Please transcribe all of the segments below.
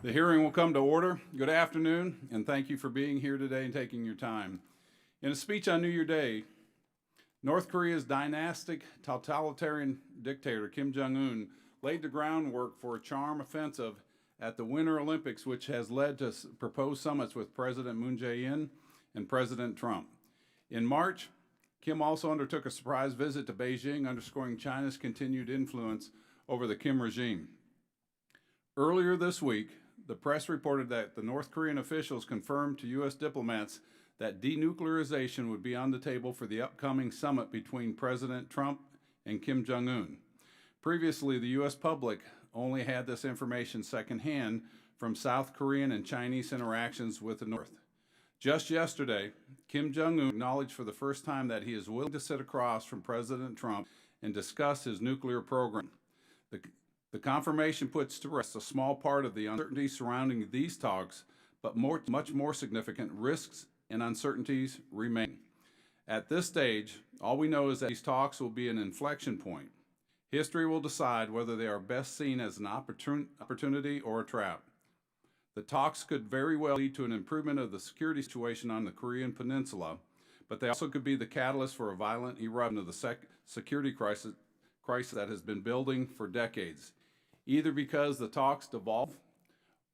The hearing will come to order. Good afternoon, and thank you for being here today and taking your time. In a speech on New Year's Day, North Korea's dynastic totalitarian dictator Kim Jong-un laid the groundwork for a charm offensive at the Winter Olympics, which has led to proposed summits with President Moon Jae-in and President Trump. In March, Kim also undertook a surprise visit to Beijing, underscoring China's continued influence over the Kim regime. Earlier this week, the press reported that the North Korean officials confirmed to U.S. diplomats that denuclearization would be on the table for the upcoming summit between President Trump and Kim Jong-un. Previously, the U.S. public only had this information secondhand from South Korean and Chinese interactions with the North. Just yesterday, Kim Jong-un acknowledged for the first time that he is willing to sit across from President Trump and discuss his nuclear program. The confirmation puts to rest a small part of the uncertainty surrounding these talks, but much more significant risks and uncertainties remain. At this stage, all we know is that these talks will be an inflection point. History will decide whether they are best seen as an opportunity or a trap. The talks could very well lead to an improvement of the security situation on the Korean Peninsula, but they also could be the catalyst for a violent eruption of the security crisis that has been building for decades. Either because the talks devolve,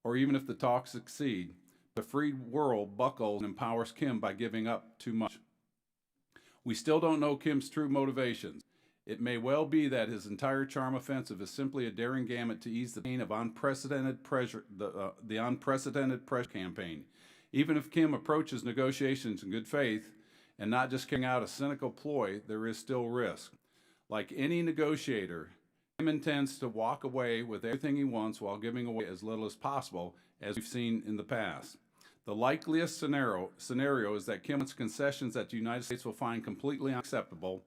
or even if the talks succeed, the free world buckles and empowers Kim by giving up too much. We still don't know Kim's true motivations. It may well be that his entire charm offensive is simply a daring gambit to ease the pain of unprecedented pressure, the unprecedented pressure campaign. Even if Kim approaches negotiations in good faith and not just carrying out a cynical ploy, there is still risk. Like any negotiator, Kim intends to walk away with everything he wants while giving away as little as possible, as we've seen in the past. The likeliest scenario is that Kim wants concessions that the United States will find completely unacceptable.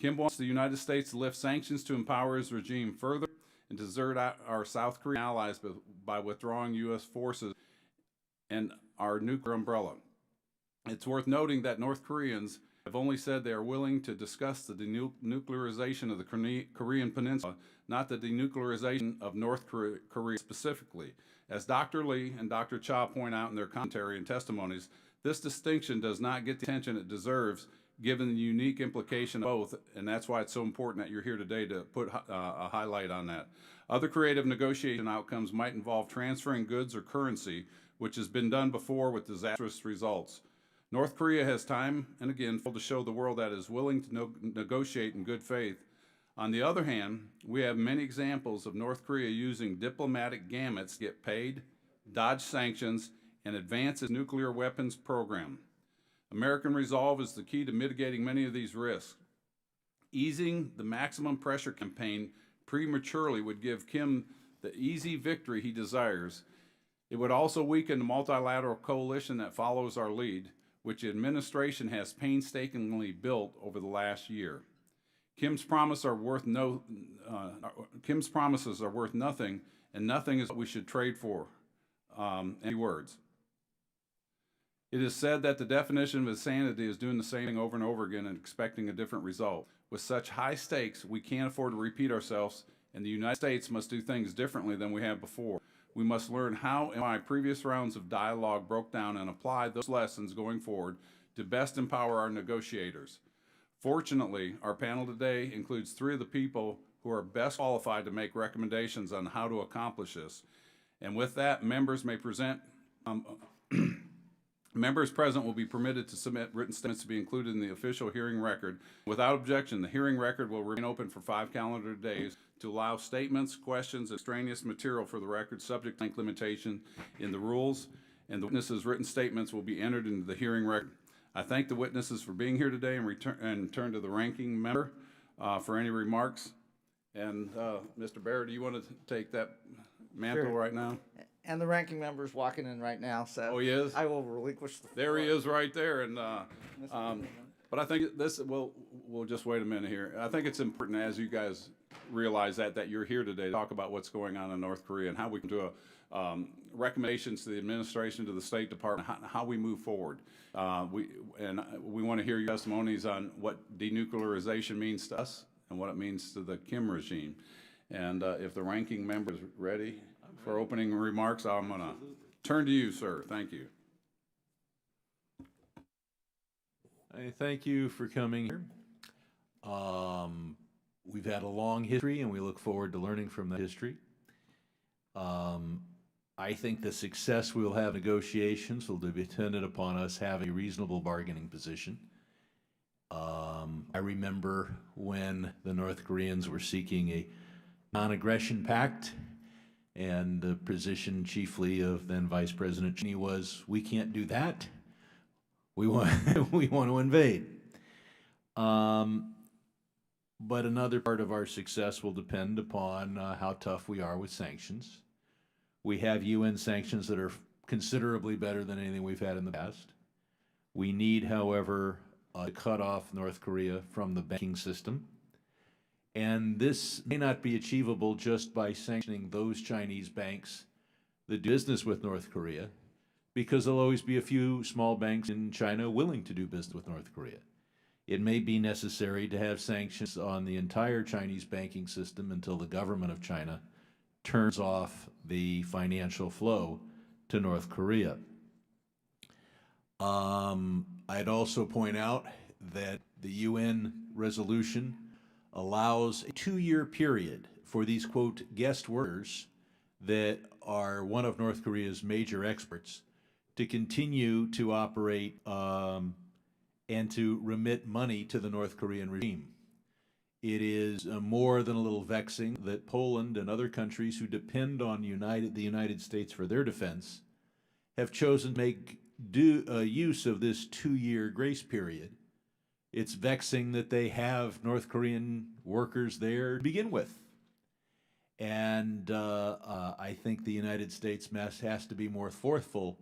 Kim wants the United States to lift sanctions to empower his regime further and to desert our South Korean allies by withdrawing U.S. forces and our nuclear umbrella. It's worth noting that North Koreans have only said they are willing to discuss the denuclearization of the Korean Peninsula, not the denuclearization of North Korea specifically. As Dr. Lee and Dr. Cha point out in their commentary and testimonies, this distinction does not get the attention it deserves given the unique implication of both, and that's why it's so important that you're here today to put a highlight on that. Other creative negotiation outcomes might involve transferring goods or currency, which has been done before with disastrous results. North Korea has time and again failed to show the world that it is willing to negotiate in good faith. On the other hand, we have many examples of North Korea using diplomatic gambits to get paid, dodge sanctions, and advance its nuclear weapons program. American resolve is the key to mitigating many of these risks. Easing the maximum pressure campaign prematurely would give Kim the easy victory he desires. It would also weaken the multilateral coalition that follows our lead, which the administration has painstakingly built over the last year. Kim's promises are worth nothing, and nothing is what we should trade for. Any words. It is said that the definition of insanity is doing the same thing over and over again and expecting a different result. With such high stakes, we can't afford to repeat ourselves, and the United States must do things differently than we have before. We must learn how and why previous rounds of dialogue broke down and apply those lessons going forward to best empower our negotiators. Fortunately, our panel today includes three of the people who are best qualified to make recommendations on how to accomplish this. And with that, members may present. Members present will be permitted to submit written statements to be included in the official hearing record. Without objection, the hearing record will remain open for 5 calendar days to allow statements, questions, and extraneous material for the record subject to length limitation in the rules, and the witnesses' written statements will be entered into the hearing record. I thank the witnesses for being here today and turn to the ranking member for any remarks. And Mr. Barrett, do you want to take that mantle Sure. right now? And the ranking member's walking in right now, so Oh, he is? I will relinquish the floor. There he is right there. And Mr. but I think this, we'll just wait a minute here. I think it's important, as you guys realize that you're here today to talk about what's going on in North Korea and how we can do recommendations to the administration, to the State Department, how we move forward. We want to hear your testimonies on what denuclearization means to us and what it means to the Kim regime. And if the ranking member is ready. I'm for opening remarks. I'm going to turn to you, sir. Thank you. I thank you for coming here. We've had a long history, and we look forward to learning from that history. I think the success we will have in negotiations will be dependent upon us having a reasonable bargaining position. I remember when the North Koreans were seeking a non-aggression pact, and the position chiefly of then Vice President Cheney was, we can't do that. We want, we want to invade. But another part of our success will depend upon how tough we are with sanctions. We have UN sanctions that are considerably better than anything we've had in the past. We need, however, to cut off North Korea from the banking system. And this may not be achievable just by sanctioning those Chinese banks that do business with North Korea, because there'll always be a few small banks in China willing to do business with North Korea. It may be necessary to have sanctions on the entire Chinese banking system until the government of China turns off the financial flow to North Korea. I'd also point out that the UN resolution allows a 2-year period for these, quote, guest workers that are one of North Korea's major exports to continue to operate and to remit money to the North Korean regime. It is more than a little vexing that Poland and other countries who depend on the United States for their defense have chosen to make use of this 2-year grace period. It's vexing that they have North Korean workers there to begin with. And I think the United States has to be more forceful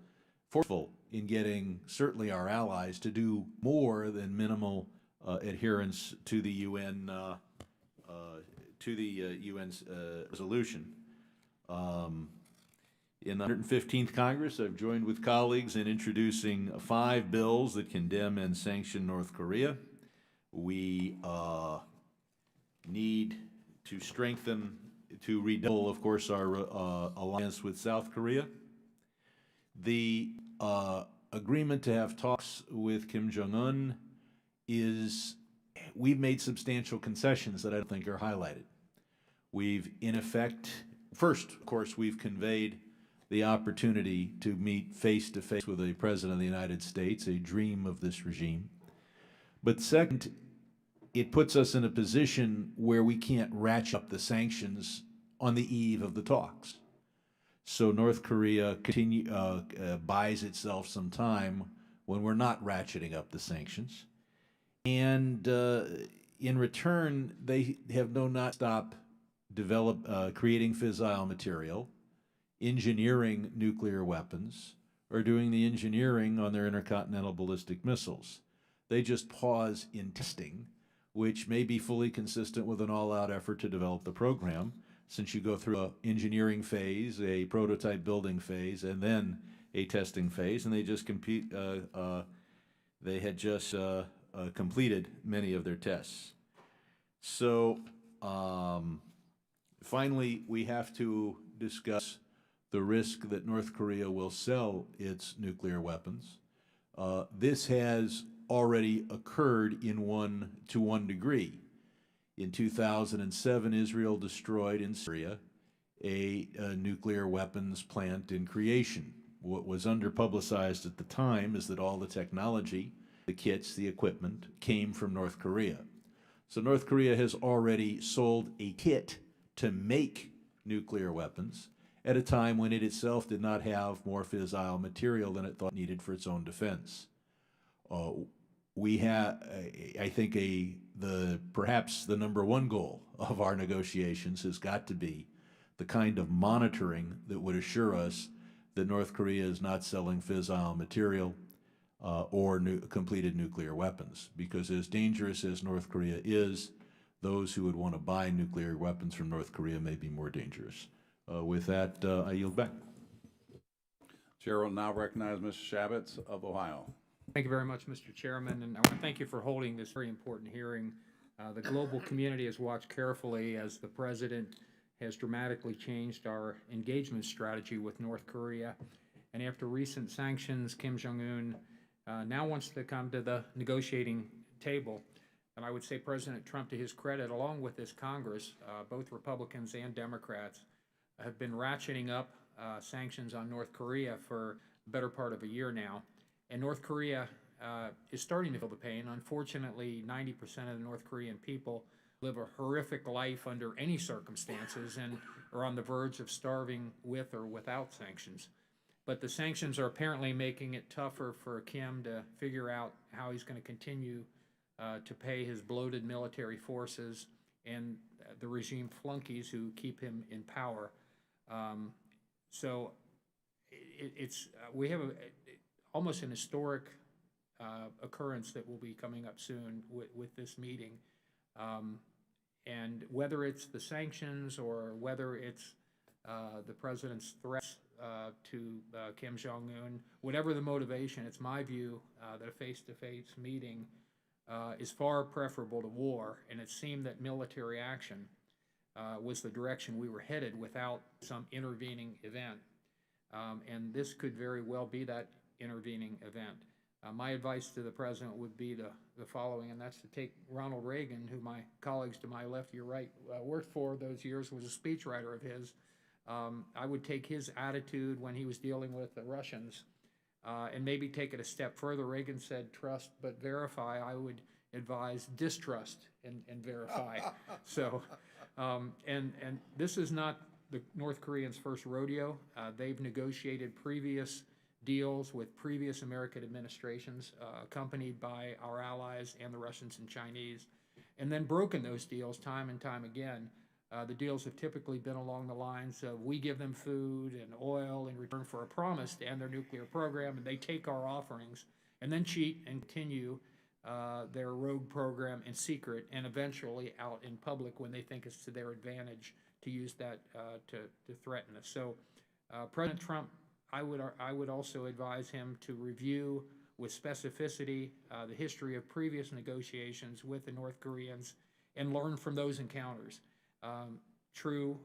in getting certainly our allies to do more than minimal adherence to the UN UN's resolution. In the 115th Congress, I've joined with colleagues in introducing 5 bills that condemn and sanction North Korea. We need to strengthen, to redouble, of course, our alliance with South Korea. The agreement to have talks with Kim Jong-un we've made substantial concessions that I don't think are highlighted. We've, in effect, first, of course, we've conveyed the opportunity to meet face-to-face with the President of the United States, a dream of this regime. But second, it puts us in a position where we can't ratchet up the sanctions on the eve of the talks. So North Korea buys itself some time when we're not ratcheting up the sanctions. And in return, they have not stopped creating fissile material, engineering nuclear weapons, or doing the engineering on their intercontinental ballistic missiles. They just pause in testing, which may be fully consistent with an all-out effort to develop the program, since you go through an engineering phase, a prototype building phase, and then a testing phase, and they just completed many of their tests. So finally, we have to discuss the risk that North Korea will sell its nuclear weapons. This has already occurred to one degree. In 2007, Israel destroyed in Syria a nuclear weapons plant in creation. What was under-publicized at the time is that all the technology, the kits, the equipment, came from North Korea. So North Korea has already sold a kit to make nuclear weapons at a time when it itself did not have more fissile material than it thought needed for its own defense. We have, I think, perhaps the #1 goal of our negotiations has got to be the kind of monitoring that would assure us that North Korea is not selling fissile material or completed nuclear weapons. Because as dangerous as North Korea is, those who would want to buy nuclear weapons from North Korea may be more dangerous. With that, I yield back. Chair will now recognize Mr. Shabbatz of Ohio. Thank you very much, Mr. Chairman, and I want to thank you for holding this very important hearing. The global community has watched carefully as the President has dramatically changed our engagement strategy with North Korea. And after recent sanctions, Kim Jong-un now wants to come to the negotiating table. And I would say President Trump, to his credit, along with this Congress, both Republicans and Democrats, have been ratcheting up sanctions on North Korea for the better part of a year now. And North Korea is starting to feel the pain. Unfortunately, 90% of the North Korean people live a horrific life under any circumstances and are on the verge of starving with or without sanctions. But the sanctions are apparently making it tougher for Kim to figure out how he's going to continue to pay his bloated military forces and the regime flunkies who keep him in power. So we have almost an historic occurrence that will be coming up soon with this meeting. And whether it's the sanctions or whether it's the president's threats to Kim Jong-un, whatever the motivation, it's my view that a face-to-face meeting is far preferable to war, and it seemed that military action was the direction we were headed without some intervening event. And this could very well be that intervening event. My advice to the president would be the following, and that's to take Ronald Reagan, who my colleagues to my left, your right, worked for those years, was a speechwriter of his. I would take his attitude when he was dealing with the Russians and maybe take it a step further. Reagan said trust but verify. I would advise distrust and verify. So, and this is not the North Koreans' first rodeo. They've negotiated previous deals with previous American administrations, accompanied by our allies and the Russians and Chinese, and then broken those deals time and time again. The deals have typically been along the lines of we give them food and oil in return for a promise to end their nuclear program, and they take our offerings and then cheat and continue their rogue program in secret and eventually out in public when they think it's to their advantage to use that to threaten us. So President Trump, I would also advise him to review with specificity the history of previous negotiations with the North Koreans and learn from those encounters. True,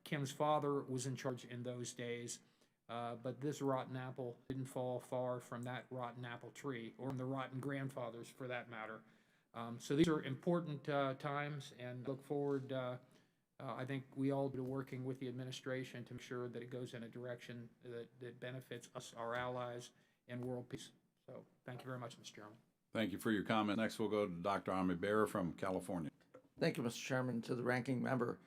Kim's father was in charge in those days, but this rotten apple didn't fall far from that rotten apple tree, or from the rotten grandfathers for that matter. So these are important times, and look forward, I think we all be working with the administration to make sure that it goes in a direction that benefits us, our allies, and world peace. So thank you very much, Mr. Chairman. Thank you for your comment. Next, we'll go to Dr. Ami Bera from California. Thank you, Mr. Chairman. To the ranking member,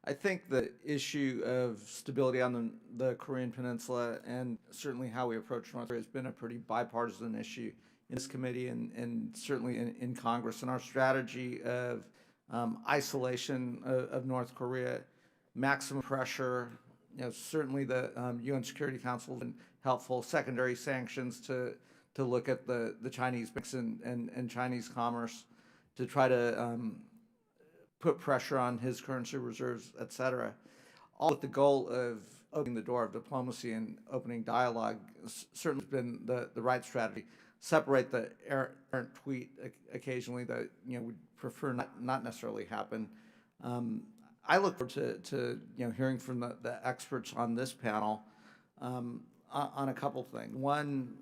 I think the issue of stability on the Korean Peninsula and certainly how we approach North Korea has been a pretty bipartisan issue in this committee and certainly in Congress. And our strategy of isolation of North Korea, maximum pressure, certainly the UN Security Council has been helpful, secondary sanctions to look at the Chinese banks and Chinese commerce to try to put pressure on his currency reserves, et cetera, all with the goal of opening the door of diplomacy and opening dialogue. Certainly been the right strategy. Separate the errant tweet occasionally that we'd prefer not necessarily happen. I look forward to hearing from the experts on this panel on a couple things. One,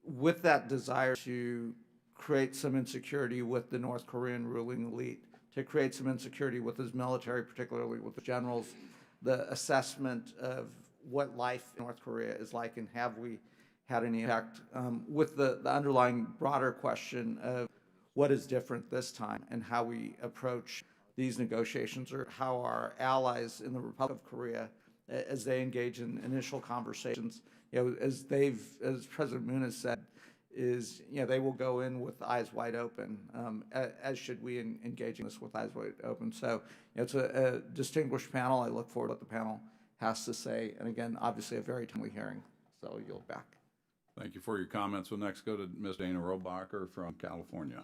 with that desire to create some insecurity with the North Korean ruling elite, to create some insecurity with his military, particularly with the generals, the assessment of what life in North Korea is like, and have we had any impact, with the underlying broader question of what is different this time and how we approach these negotiations, or how our allies in the Republic of Korea, as they engage in initial conversations, as President Moon has said, is they will go in with eyes wide open, as should we engage in this with eyes wide open. So it's a distinguished panel. I look forward to what the panel has to say, and again, obviously a very timely hearing. So I'll yield back. Thank you for your comments. We'll next go to Ms. Dana Robacher from California.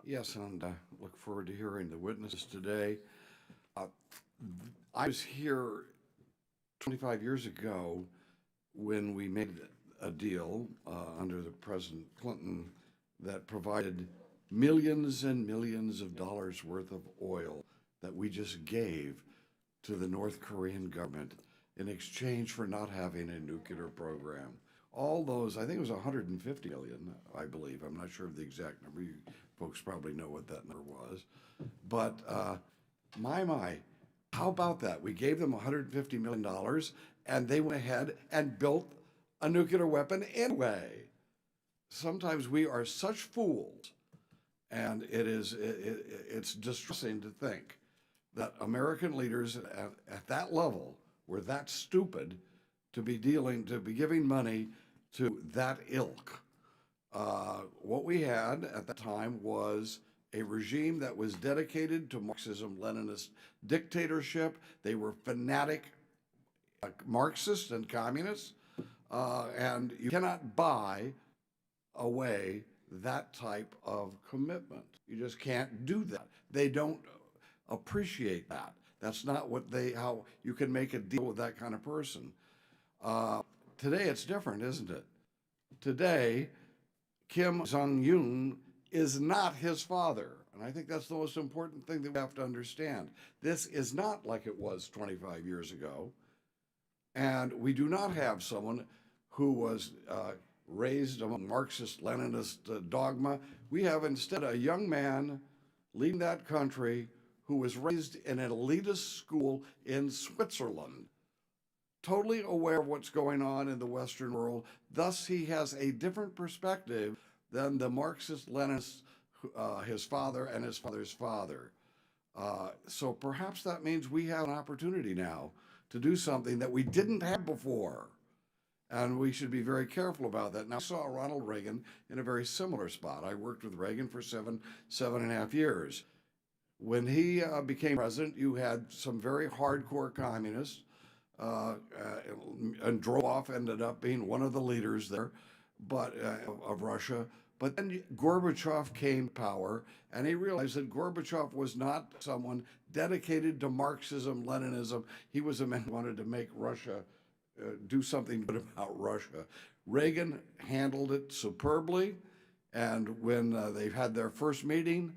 Yes, and look forward to hearing the witnesses today. I was here 25 years ago when we made a deal under the President Clinton that provided millions and millions of dollars worth of oil that we just gave to the North Korean government in exchange for not having a nuclear program. All those, I think it was 150 million, I believe. I'm not sure of the exact number. You folks probably know what that number was. But my, how about that? We gave them $150 million and they went ahead and built a nuclear weapon anyway. Sometimes we are such fools, and it's distressing to think that American leaders at that level were that stupid to be giving money to that ilk. What we had at the time was a regime that was dedicated to Marxism-Leninist dictatorship. They were fanatic Marxists and communists, and you cannot buy away that type of commitment. You just can't do that. They don't appreciate that. That's not how you can make a deal with that kind of person. Today it's different, isn't it? Today, Kim Jong-un is not his father. And I think that's the most important thing that we have to understand. This is not like it was 25 years ago. And we do not have someone who was raised among Marxist-Leninist dogma. We have instead a young man leading that country who was raised in an elitist school in Switzerland, totally aware of what's going on in the Western world. Thus, he has a different perspective than the Marxist-Leninist, his father and his father's father. So perhaps that means we have an opportunity now to do something that we didn't have before. And we should be very careful about that. Now, I saw Ronald Reagan in a very similar spot. I worked with Reagan for seven and a half years. When he became president, you had some very hardcore communists, and Andropov ended up being one of the leaders there, of Russia. But then Gorbachev came to power, and he realized that Gorbachev was not someone dedicated to Marxism, Leninism. He was a man who wanted to make Russia do something good about Russia. Reagan handled it superbly, and when they had their first meeting,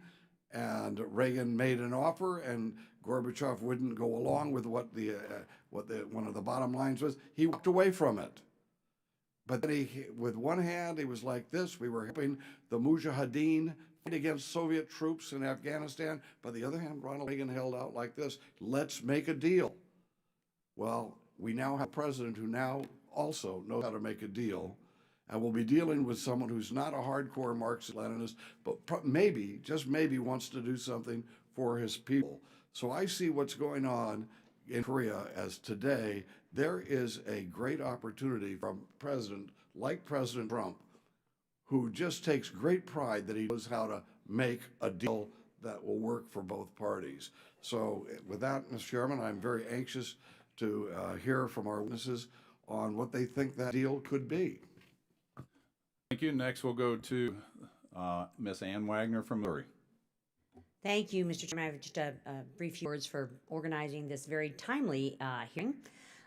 and Reagan made an offer, and Gorbachev wouldn't go along with what one of the bottom lines was, he walked away from it. But then with one hand, he was like this: we were helping the Mujahideen fight against Soviet troops in Afghanistan. By the other hand, Ronald Reagan held out like this: let's make a deal. Well, we now have a president who now also knows how to make a deal, and we'll be dealing with someone who's not a hardcore Marxist-Leninist, but maybe, just maybe, wants to do something for his people. So I see what's going on in Korea as today. There is a great opportunity from a president like President Trump, who just takes great pride that he knows how to make a deal that will work for both parties. So with that, Mr. Chairman, I'm very anxious to hear from our witnesses on what they think that deal could be. Thank you. Next, we'll go to Ms. Ann Wagner from Missouri. Thank you, Mr. Chairman. I have just a brief few words for organizing this very timely hearing.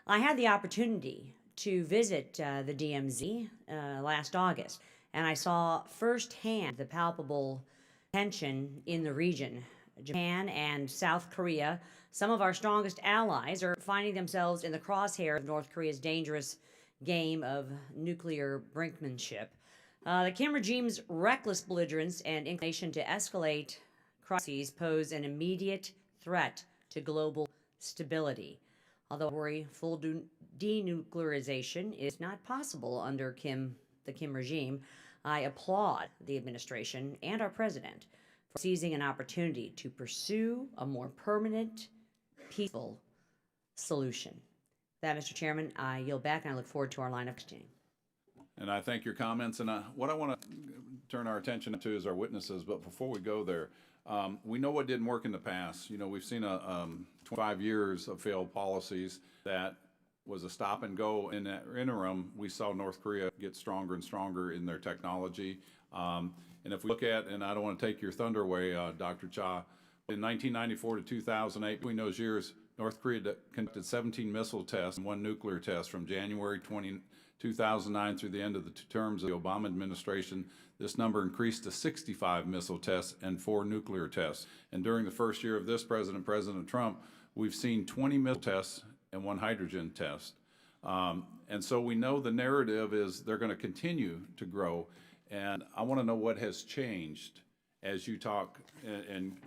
I had the opportunity to visit the DMZ last August, and I saw firsthand the palpable tension in the region. Japan and South Korea, some of our strongest allies, are finding themselves in the crosshair of North Korea's dangerous game of nuclear brinkmanship. The Kim regime's reckless belligerence and inclination to escalate crises pose an immediate threat to global stability. Although I worry full denuclearization is not possible under the Kim regime, I applaud the administration and our president for seizing an opportunity to pursue a more permanent, peaceful solution. That, Mr. Chairman, I yield back and I look forward to our line of questioning. And I thank your comments. And what I want to turn our attention to is our witnesses. But before we go there, we know what didn't work in the past. You know, we've seen 25 years of failed policies that was a stop and go. In that interim, we saw North Korea get stronger and stronger in their technology. And if we look at, and I don't want to take your thunder away, Dr. Cha, in 1994 to 2008, between those years, North Korea conducted 17 missile tests and 1 nuclear test from January 2009 through the end of the 2 terms of the Obama administration. This number increased to 65 missile tests and 4 nuclear tests. And during the first year of this president, President Trump, We've seen 20 missile tests and 1 hydrogen test. And so we know the narrative is they're going to continue to grow. And I want to know what has changed as you talk and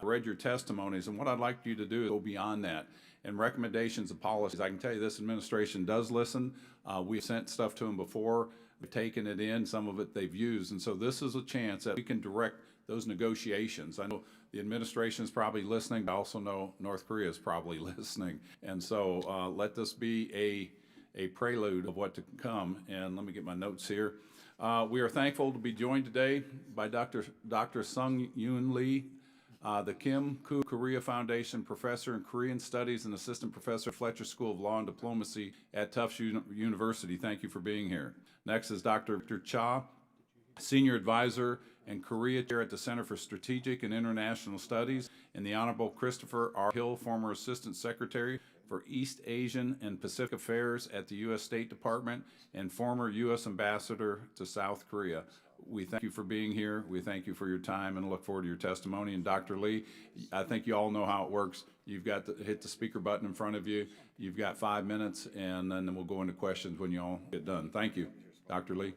read your testimonies. And what I'd like you to do is go beyond that and recommendations of policies. I can tell you this administration does listen. We've sent stuff to them before. We've taken it in. Some of it they've used. And so this is a chance that we can direct those negotiations. I know the administration is probably listening, but I also know North Korea is probably listening. And so let this be a prelude of what to come. And let me get my notes here. We are thankful to be joined today by Dr. Sung Yoon Lee, the Kim Koo Korea Foundation Professor in Korean Studies and Assistant Professor at Fletcher School of Law and Diplomacy at Tufts University. Thank you for being here. Next is Dr. Cha, Senior Advisor and Korea Chair at the Center for Strategic and International Studies, and the Honorable Christopher R. Hill, former Assistant Secretary for East Asian and Pacific Affairs at the U.S. State Department and former U.S. Ambassador to South Korea. We thank you for being here. We thank you for your time and look forward to your testimony. And Dr. Lee, I think you all know how it works. You've got to hit the speaker button in front of you. You've got 5 minutes, and then we'll go into questions when you all get done. Thank you. Dr. Lee.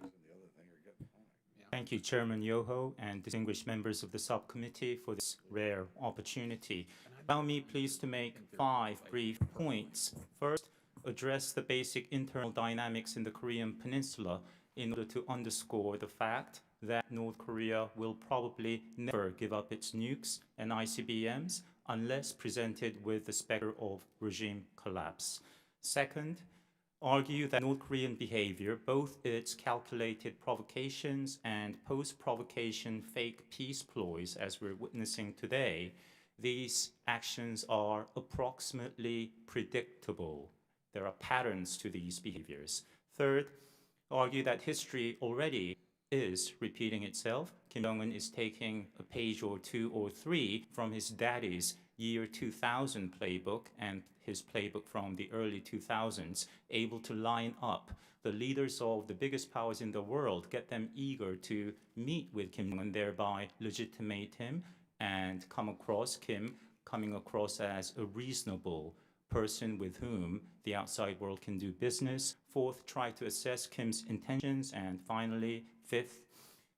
Thank you, Chairman Yoho, and distinguished members of the subcommittee for this rare opportunity. Allow me please to make 5 brief points. First, address the basic internal dynamics in the Korean Peninsula in order to underscore the fact that North Korea will probably never give up its nukes and ICBMs unless presented with the specter of regime collapse. Second, argue that North Korean behavior, both its calculated provocations and post-provocation fake peace ploys, as we're witnessing today, these actions are approximately predictable. There are patterns to these behaviors. Third, argue that history already is repeating itself. Kim Jong-un is taking a page or 2 or 3 from his daddy's year 2000 playbook and his playbook from the early 2000s, able to line up the leaders of the biggest powers in the world, get them eager to meet with Kim Jong-un, thereby legitimate him and coming across as a reasonable person with whom the outside world can do business. Fourth, try to assess Kim's intentions. And finally, fifth,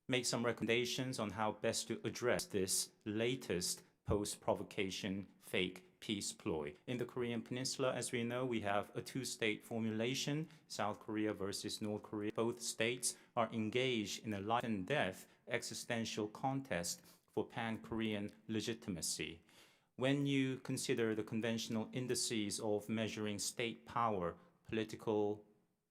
make some recommendations on how best to address this latest post-provocation fake peace ploy. In the Korean Peninsula, as we know, we have a 2-state formulation, South Korea versus North Korea. Both states are engaged in a life and death existential contest for pan-Korean legitimacy. When you consider the conventional indices of measuring state power, political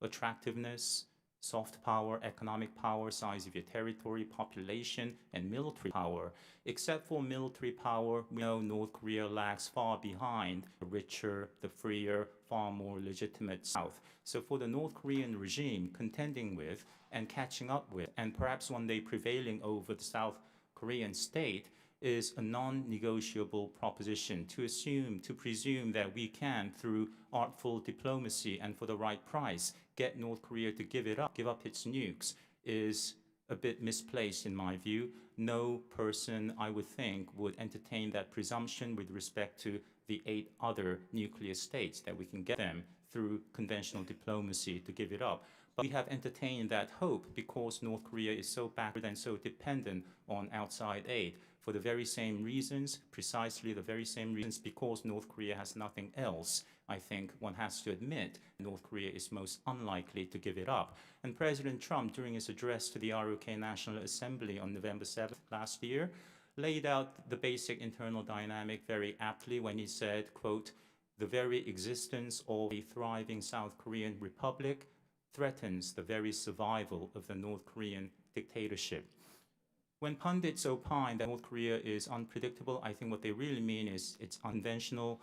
attractiveness, soft power, economic power, size of your territory, population, and military power. Except for military power, we know North Korea lags far behind the richer, the freer, far more legitimate South. So for the North Korean regime contending with and catching up with, and perhaps one day prevailing over the South Korean state, is a non-negotiable proposition to presume that we can, through artful diplomacy and for the right price, get North Korea to give up its nukes, is a bit misplaced in my view. No person, I would think, would entertain that presumption with respect to the 8 other nuclear states, that we can get them through conventional diplomacy to give it up. But we have entertained that hope because North Korea is so backward and so dependent on outside aid. For the very same reasons, precisely the very same reasons, because North Korea has nothing else, I think one has to admit North Korea is most unlikely to give it up. And President Trump, during his address to the ROK National Assembly on November 7th last year, laid out the basic internal dynamic very aptly when he said, quote, "The very existence of a thriving South Korean republic threatens the very survival of the North Korean dictatorship." When pundits opine that North Korea is unpredictable, I think what they really mean is it's unconventional.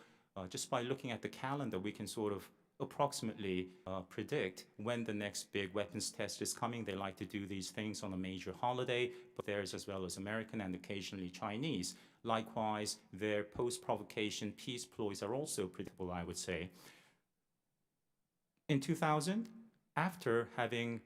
Just by looking at the calendar, we can sort of approximately predict when the next big weapons test is coming. They like to do these things on a major holiday, but theirs as well as American and occasionally Chinese. Likewise, their post-provocation peace ploys are also predictable, I would say. In 2000, after having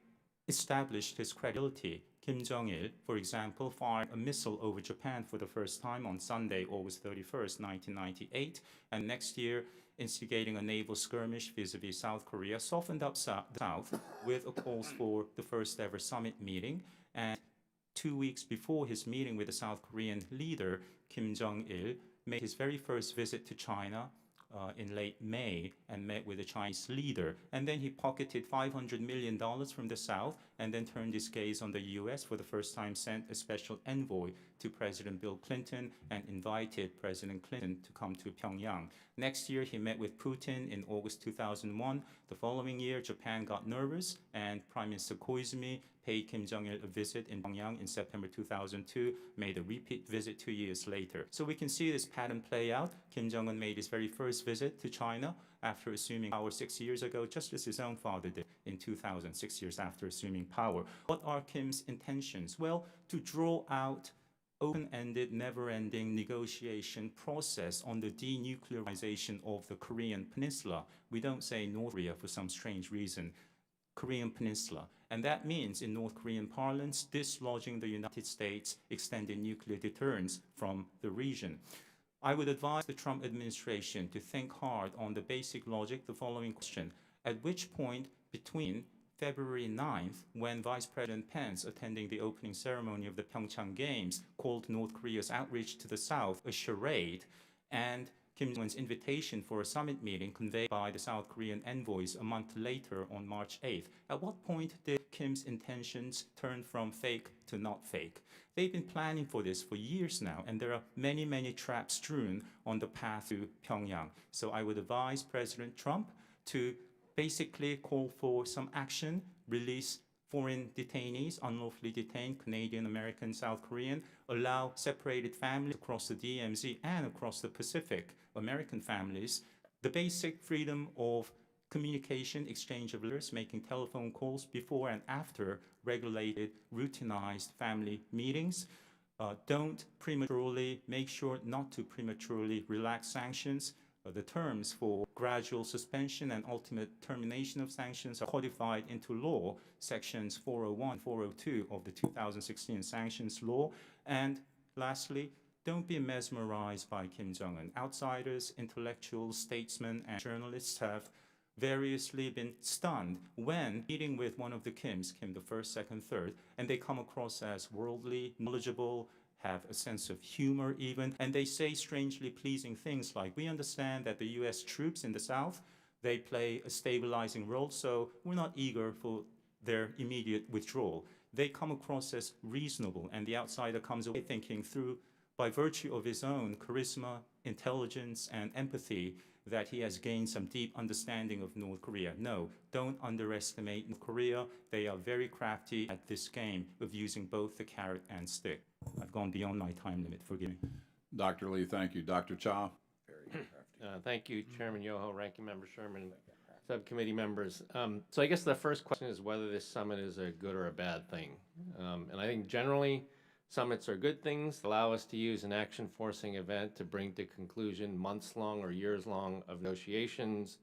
established his credibility, Kim Jong-il, for example, fired a missile over Japan for the first time on Sunday, August 31st, 1998, and next year instigating a naval skirmish vis-a-vis South Korea, softened up the South with a calls for the first ever summit meeting. And 2 weeks before his meeting with the South Korean leader, Kim Jong-il made his very first visit to China in late May and met with the Chinese leader. And then he pocketed $500 million from the South and then turned his gaze on the US, for the first time sent a special envoy to President Bill Clinton and invited President Clinton to come to Pyongyang. Next year, he met with Putin in August 2001. The following year, Japan got nervous and Prime Minister Koizumi paid Kim Jong-il a visit in Pyongyang in September 2002, made a repeat visit 2 years later. So we can see this pattern play out. Kim Jong-un made his very first visit to China after assuming power 6 years ago, just as his own father did in 2000, 6 years after assuming power. What are Kim's intentions? Well, to draw out open-ended, never-ending negotiation process on the denuclearization of the Korean Peninsula. We don't say North Korea for some strange reason. Korean Peninsula. And that means, in North Korean parlance, dislodging the United States' extended nuclear deterrence from the region. I would advise the Trump administration to think hard on the basic logic, the following question. At which point between February 9th, when Vice President Pence, attending the opening ceremony of the Pyeongchang Games, called North Korea's outreach to the South a charade, and Kim Jong-un's invitation for a summit meeting conveyed by the South Korean envoys a month later on March 8th. At what point did Kim's intentions turn from fake to not fake? They've been planning for this for years now, and there are many, many traps strewn on the path to Pyongyang. So I would advise President Trump to basically call for some action, release foreign detainees, unlawfully detained, Canadian, American, South Korean, allow separated families across the DMZ and across the Pacific, American families, the basic freedom of communication, exchange of letters, making telephone calls before and after regulated, routinized family meetings. Don't prematurely, make sure not to prematurely relax sanctions. The terms for gradual suspension and ultimate termination of sanctions are codified into law, sections 401, 402 of the 2016 sanctions law. And lastly, don't be mesmerized by Kim Jong-un. Outsiders, intellectuals, statesmen, and journalists have variously been stunned when meeting with one of the Kims, Kim the first, second, third, and they come across as worldly, knowledgeable, have a sense of humor even, and they say strangely pleasing things like, we understand that the US troops in the South, they play a stabilizing role, so we're not eager for their immediate withdrawal. They come across as reasonable, and the outsider comes away thinking through, by virtue of his own charisma, intelligence, and empathy, that he has gained some deep understanding of North Korea. No, don't underestimate North Korea. They are very crafty at this game of using both the carrot and stick. I've gone beyond my time limit, forgive me. Dr. Lee, thank you. Dr. Cha? Thank you, Chairman Yoho, Ranking Member Sherman, subcommittee members. So I guess the first question is whether this summit is a good or a bad thing. And I think generally summits are good things, allow us to use an action-forcing event to bring to conclusion months-long or years-long of negotiations.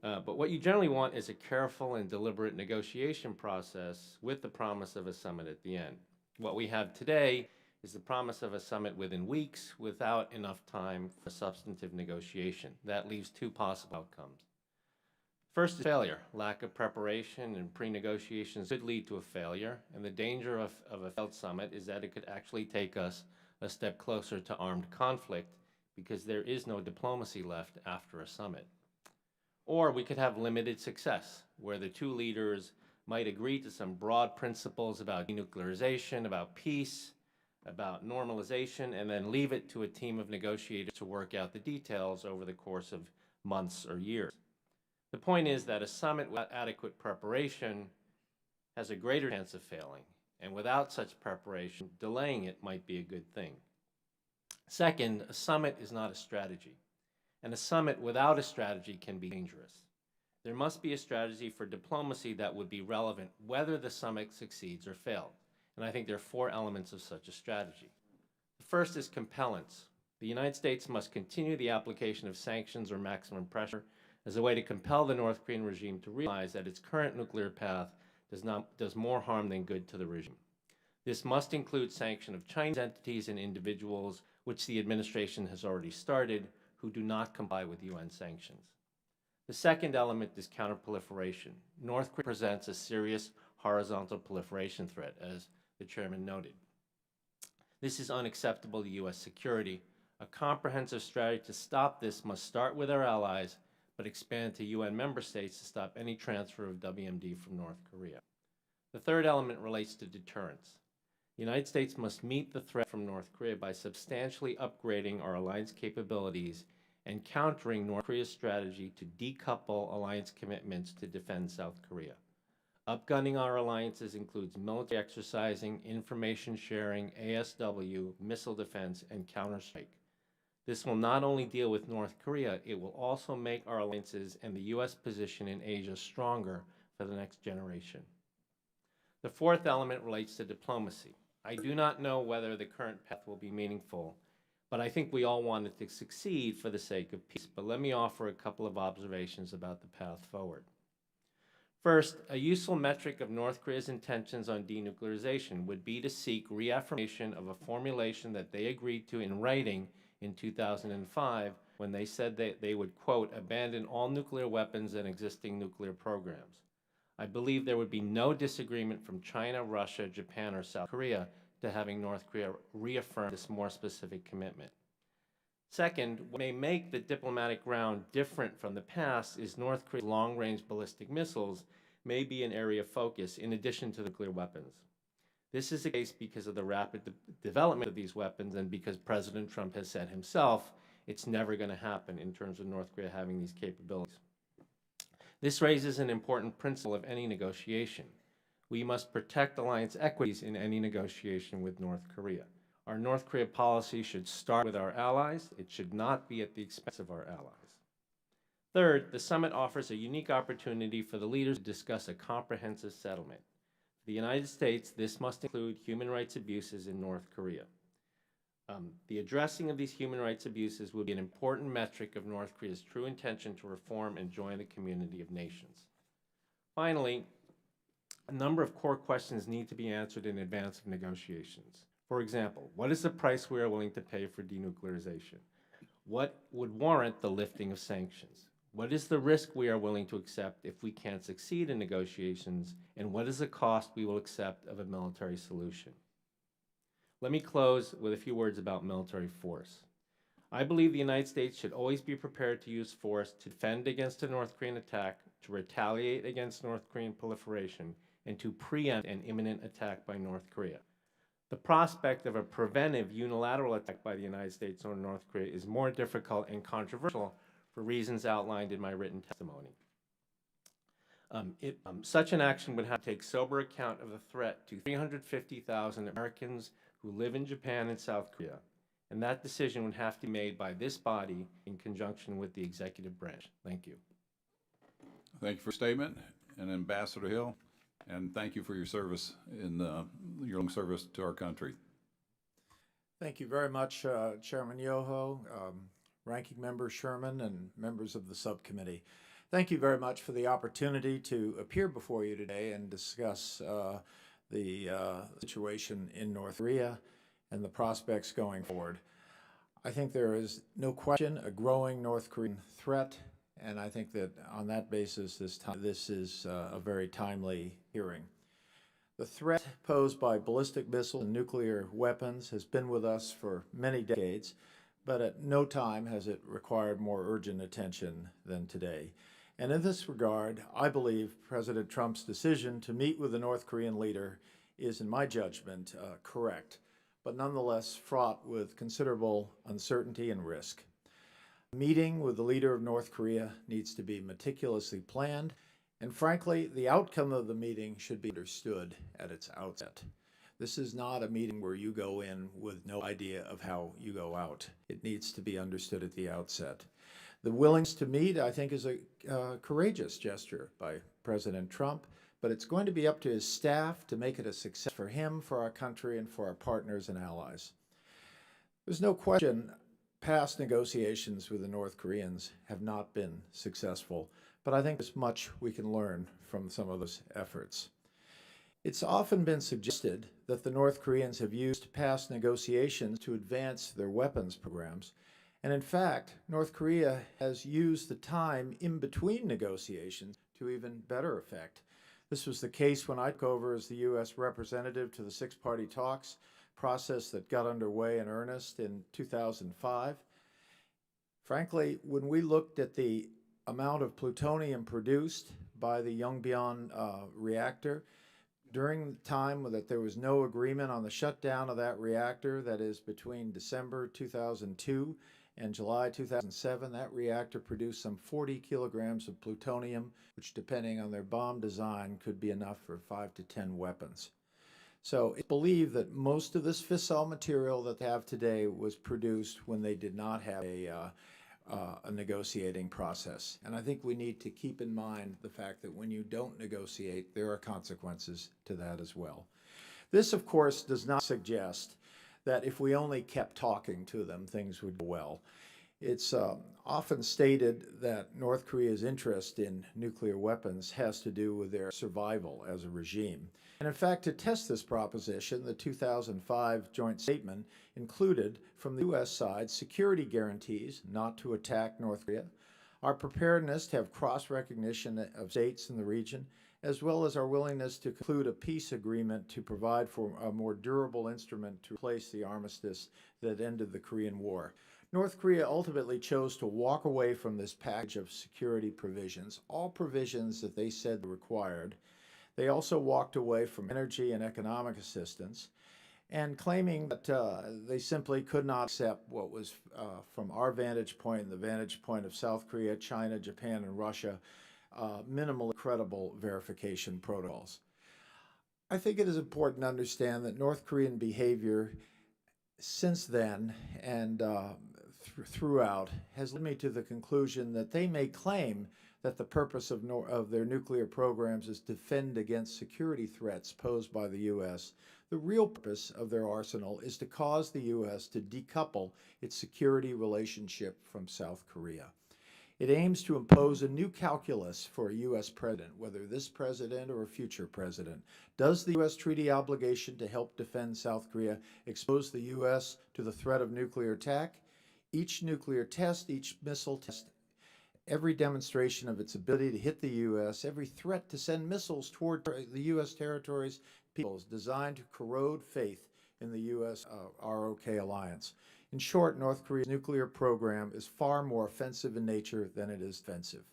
But what you generally want is a careful and deliberate negotiation process with the promise of a summit at the end. What we have today is the promise of a summit within weeks without enough time for substantive negotiation. That leaves two possible outcomes. First is failure. Lack of preparation and pre-negotiations could lead to a failure, and the danger of a failed summit is that it could actually take us a step closer to armed conflict because there is no diplomacy left after a summit. Or we could have limited success, where the two leaders might agree to some broad principles about denuclearization, about peace, about normalization, and then leave it to a team of negotiators to work out the details over the course of months or years. The point is that a summit without adequate preparation has a greater chance of failing, and without such preparation, delaying it might be a good thing. Second, a summit is not a strategy, and a summit without a strategy can be dangerous. There must be a strategy for diplomacy that would be relevant whether the summit succeeds or fails, and I think there are four elements of such a strategy. The first is compellence. The United States must continue the application of sanctions or maximum pressure as a way to compel the North Korean regime to realize that its current nuclear path does more harm than good to the regime. This must include sanction of Chinese entities and individuals, which the administration has already started, who do not comply with UN sanctions. The second element is counterproliferation. North Korea presents a serious horizontal proliferation threat, as the chairman noted. This is unacceptable to U.S. security. A comprehensive strategy to stop this must start with our allies, but expand to UN member states to stop any transfer of WMD from North Korea. The third element relates to deterrence. The United States must meet the threat from North Korea by substantially upgrading our alliance capabilities and countering North Korea's strategy to decouple alliance commitments to defend South Korea. Upgunning our alliances includes military exercising, information sharing, ASW, missile defense, and counterstrike. This will not only deal with North Korea, it will also make our alliances and the U.S. position in Asia stronger for the next generation. The fourth element relates to diplomacy. I do not know whether the current path will be meaningful, but I think we all want it to succeed for the sake of peace. But let me offer a couple of observations about the path forward. First, a useful metric of North Korea's intentions on denuclearization would be to seek reaffirmation of a formulation that they agreed to in writing in 2005 when they said that they would, quote, abandon all nuclear weapons and existing nuclear programs. I believe there would be no disagreement from China, Russia, Japan, or South Korea to having North Korea reaffirm this more specific commitment. Second, what may make the diplomatic round different from the past is North Korea's long-range ballistic missiles may be an area of focus in addition to nuclear weapons. This is the case because of the rapid development of these weapons and because President Trump has said himself it's never going to happen in terms of North Korea having these capabilities. This raises an important principle of any negotiation. We must protect alliance equities in any negotiation with North Korea. Our North Korea policy should start with our allies. It should not be at the expense of our allies. Third, the summit offers a unique opportunity for the leaders to discuss a comprehensive settlement. For the United States, this must include human rights abuses in North Korea. The addressing of these human rights abuses will be an important metric of North Korea's true intention to reform and join the community of nations. Finally, a number of core questions need to be answered in advance of negotiations. For example, what is the price we are willing to pay for denuclearization? What would warrant the lifting of sanctions? What is the risk we are willing to accept if we can't succeed in negotiations? And what is the cost we will accept of a military solution? Let me close with a few words about military force. I believe the United States should always be prepared to use force to defend against a North Korean attack, to retaliate against North Korean proliferation, and to preempt an imminent attack by North Korea. The prospect of a preventive unilateral attack by the United States on North Korea is more difficult and controversial for reasons outlined in my written testimony. Such an action would have to take sober account of the threat to 350,000 Americans who live in Japan and South Korea, and that decision would have to be made by this body in conjunction with the executive branch. Thank you. Thank you for your statement, and Ambassador Hill, and thank you for your service in your long service to our country. Thank you very much, Chairman Yoho, Ranking Member Sherman, and members of the subcommittee. Thank you very much for the opportunity to appear before you today and discuss the situation in North Korea and the prospects going forward. I think there is no question a growing North Korean threat, and I think that on that basis this is a very timely hearing. The threat posed by ballistic missiles and nuclear weapons has been with us for many decades, but at no time has it required more urgent attention than today. And in this regard, I believe President Trump's decision to meet with the North Korean leader is, in my judgment, correct, but nonetheless fraught with considerable uncertainty and risk. A meeting with the leader of North Korea needs to be meticulously planned, and frankly, the outcome of the meeting should be understood at its outset. This is not a meeting where you go in with no idea of how you go out. It needs to be understood at the outset. The willingness to meet, I think, is a courageous gesture by President Trump, but it's going to be up to his staff to make it a success for him, for our country, and for our partners and allies. There's no question past negotiations with the North Koreans have not been successful, but I think there's much we can learn from some of those efforts. It's often been suggested that the North Koreans have used past negotiations to advance their weapons programs. And in fact, North Korea has used the time in between negotiations to even better effect. This was the case when I took over as the U.S. representative to the six-party talks process that got underway in earnest in 2005. Frankly, when we looked at the amount of plutonium produced by the Yongbyon reactor, during the time that there was no agreement on the shutdown of that reactor, that is between December 2002 and July 2007, that reactor produced some 40 kilograms of plutonium, which depending on their bomb design could be enough for 5 to 10 weapons. So it's believed that most of this fissile material that they have today was produced when they did not have a negotiating process. And I think we need to keep in mind the fact that when you don't negotiate, there are consequences to that as well. This, of course, does not suggest that if we only kept talking to them, things would go well. It's often stated that North Korea's interest in nuclear weapons has to do with their survival as a regime. And in fact, to test this proposition, the 2005 joint statement included, from the U.S. side, security guarantees not to attack North Korea, our preparedness to have cross-recognition of states in the region, as well as our willingness to conclude a peace agreement to provide for a more durable instrument to replace the armistice that ended the Korean War. North Korea ultimately chose to walk away from this package of security provisions, all provisions that they said required. They also walked away from energy and economic assistance, and claiming that they simply could not accept what was, from our vantage point and the vantage point of South Korea, China, Japan, and Russia, minimally credible verification protocols. I think it is important to understand that North Korean behavior since then and throughout has led me to the conclusion that they may claim that the purpose of their nuclear programs is to defend against security threats posed by the U.S. The real purpose of their arsenal is to cause the U.S. to decouple its security relationship from South Korea. It aims to impose a new calculus for a U.S. president, whether this president or a future president. Does the U.S. treaty obligation to help defend South Korea expose the U.S. to the threat of nuclear attack? Each nuclear test, each missile test, every demonstration of its ability to hit the U.S., every threat to send missiles toward the U.S. territories, people is designed to corrode faith in the U.S. ROK alliance. In short, North Korea's nuclear program is far more offensive in nature than it is defensive.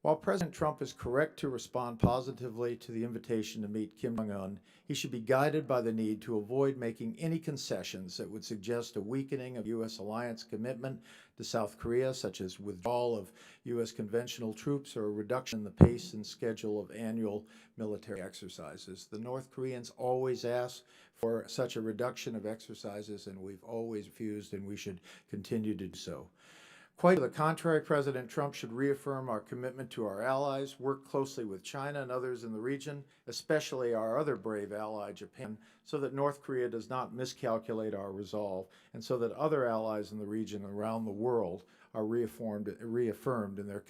While President Trump is correct to respond positively to the invitation to meet Kim Jong-un, he should be guided by the need to avoid making any concessions that would suggest a weakening of U.S. alliance commitment to South Korea, such as withdrawal of U.S. conventional troops or a reduction in the pace and schedule of annual military exercises. The North Koreans always ask for such a reduction of exercises, and we've always refused, and we should continue to do so. Quite to the contrary, President Trump should reaffirm our commitment to our allies, work closely with China and others in the region, especially our other brave ally, Japan, so that North Korea does not miscalculate our resolve, and so that other allies in the region and around the world are reaffirmed in their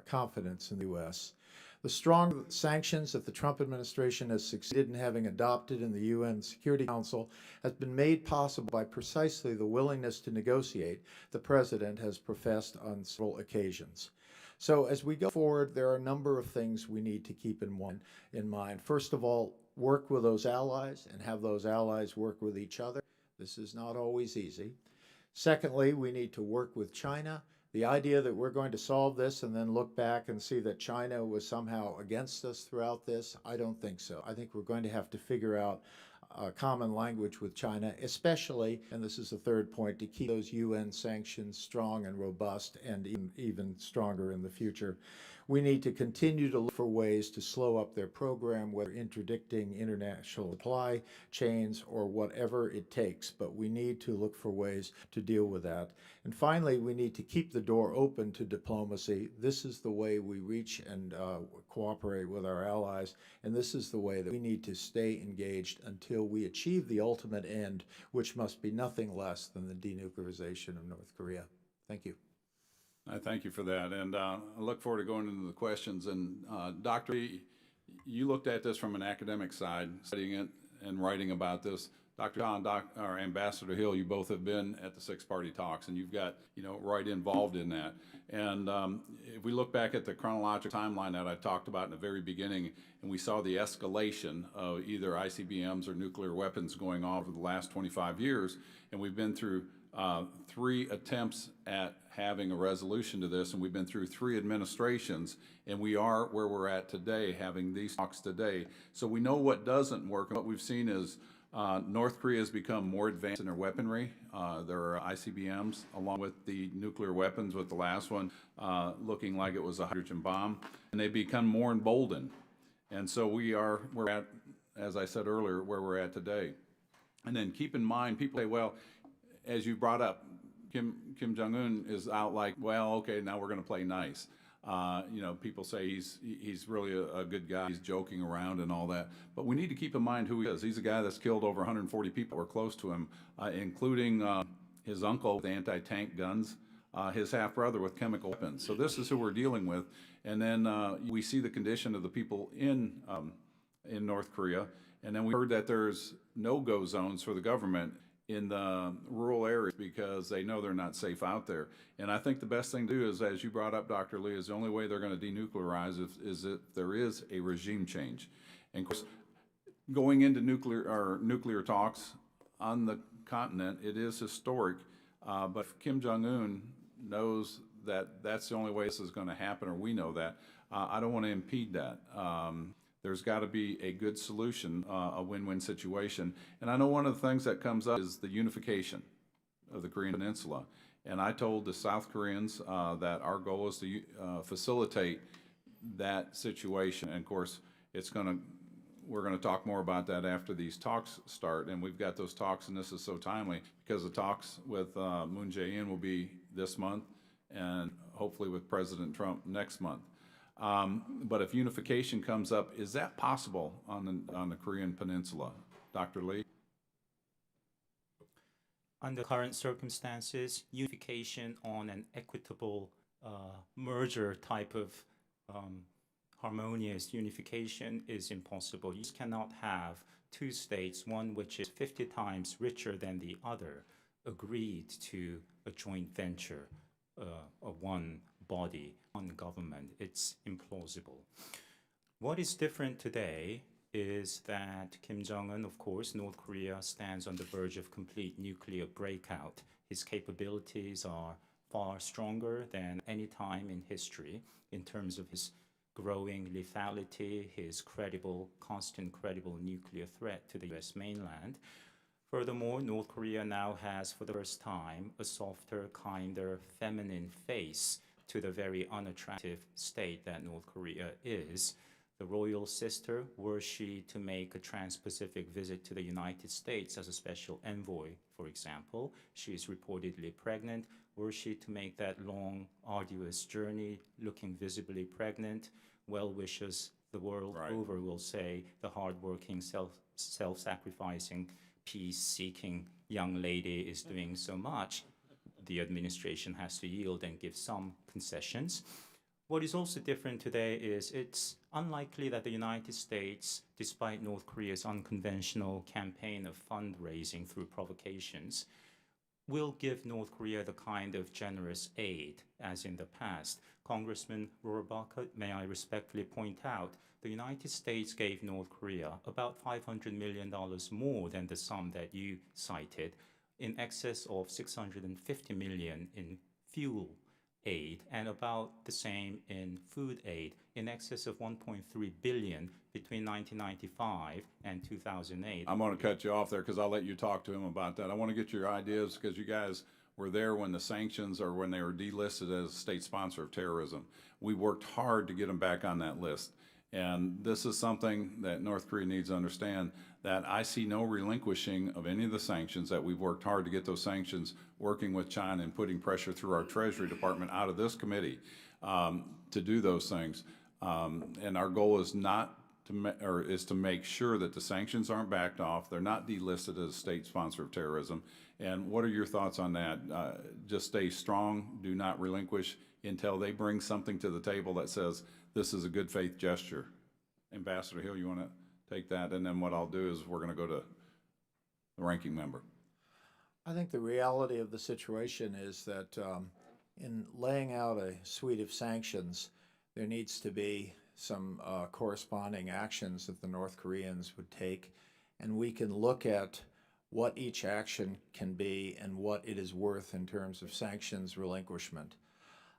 confidence in the U.S. The strong sanctions that the Trump administration has succeeded in having adopted in the UN Security Council has been made possible by precisely the willingness to negotiate the President has professed on several occasions. So as we go forward, there are a number of things we need to keep in mind. First of all, work with those allies and have those allies work with each other. This is not always easy. Secondly, we need to work with China. The idea that we're going to solve this and then look back and see that China was somehow against us throughout this, I don't think so. I think we're going to have to figure out a common language with China, especially, and this is the third point, to keep those UN sanctions strong and robust and even stronger in the future. We need to continue to look for ways to slow up their program, whether interdicting international supply chains or whatever it takes, but we need to look for ways to deal with that. And finally, we need to keep the door open to diplomacy. This is the way we reach and cooperate with our allies, and this is the way that we need to stay engaged until we achieve the ultimate end, which must be nothing less than the denuclearization of North Korea. Thank you. I thank you for that, and I look forward to going into the questions. And Dr. Lee, you looked at this from an academic side, studying it and writing about this. Dr. John, or Ambassador Hill, you both have been at the six-party talks, and you've got, right involved in that. And if we look back at the chronological timeline that I talked about in the very beginning, and we saw the escalation of either ICBMs or nuclear weapons going off over the last 25 years, and we've been through 3 attempts at having a resolution to this, and we've been through 3 administrations, and we are where we're at today, having these talks today. So we know what doesn't work, and what we've seen is North Korea has become more advanced in their weaponry. There are ICBMs along with the nuclear weapons, with the last one looking like it was a hydrogen bomb, and they become more emboldened. And so we're at, as I said earlier, where we're at today. And then keep in mind, people say, well, as you brought up, Kim Jong-un is out like, well, okay, now we're going to play nice. People say he's really a good guy. He's joking around and all that. But we need to keep in mind who he is. He's a guy that's killed over 140 people or close to him, including his uncle with anti-tank guns, his half-brother with chemical weapons. So this is who we're dealing with. And then we see the condition of the people in North Korea. And then we heard that there's no-go zones for the government in the rural areas because they know they're not safe out there. And I think the best thing to do is, as you brought up, Dr. Lee, is the only way they're going to denuclearize is if there is a regime change. And of course, going into nuclear talks on the continent, it is historic, but Kim Jong-un knows that that's the only way this is going to happen, or we know that. I don't want to impede that. There's got to be a good solution, a win-win situation. And I know one of the things that comes up is the unification of the Korean Peninsula. And I told the South Koreans that our goal is to facilitate that situation. And of course, we're going to talk more about that after these talks start. And we've got those talks, and this is so timely because the talks with Moon Jae-in will be this month, and hopefully with President Trump next month. But if unification comes up, is that possible on the Korean Peninsula? Dr. Lee? Under current circumstances, unification on an equitable merger type of harmonious unification is impossible. You cannot have 2 states, one which is 50 times richer than the other, agreed to a joint venture, one body, one government. It's implausible. What is different today is that Kim Jong-un, of course, North Korea stands on the verge of complete nuclear breakout. His capabilities are far stronger than any time in history in terms of his growing lethality, his constant credible nuclear threat to the US mainland. Furthermore, North Korea now has, for the first time, a softer, kinder, feminine face to the very unattractive state that North Korea is. The royal sister, were she to make a trans-Pacific visit to the United States as a special envoy, for example, she is reportedly pregnant. Were she to make that long, arduous journey, looking visibly pregnant, well-wishers the world over will say the hardworking, self-sacrificing, peace-seeking young lady is doing so much. The administration has to yield and give some concessions. What is also different today is it's unlikely that the United States, despite North Korea's unconventional campaign of fundraising through provocations, will give North Korea the kind of generous aid as in the past. Congressman Rohrabacher, may I respectfully point out, the United States gave North Korea about $500 million more than the sum that you cited, in excess of $650 million in fuel aid, and about the same in food aid, in excess of $1.3 billion between 1995 and 2008. I'm going to cut you off there because I'll let you talk to him about that. I want to get your ideas because you guys were there when the sanctions or when they were delisted as a state sponsor of terrorism. We worked hard to get them back on that list. And this is something that North Korea needs to understand, that I see no relinquishing of any of the sanctions, that we've worked hard to get those sanctions, working with China and putting pressure through our Treasury Department out of this committee to do those things. And our goal is to make sure that the sanctions aren't backed off, they're not delisted as a state sponsor of terrorism. And what are your thoughts on that? Just stay strong, do not relinquish until they bring something to the table that says this is a good faith gesture. Ambassador Hill, you want to take that? And then what I'll do is we're going to go to the ranking member. I think the reality of the situation is that in laying out a suite of sanctions, there needs to be some corresponding actions that the North Koreans would take, and we can look at what each action can be and what it is worth in terms of sanctions relinquishment.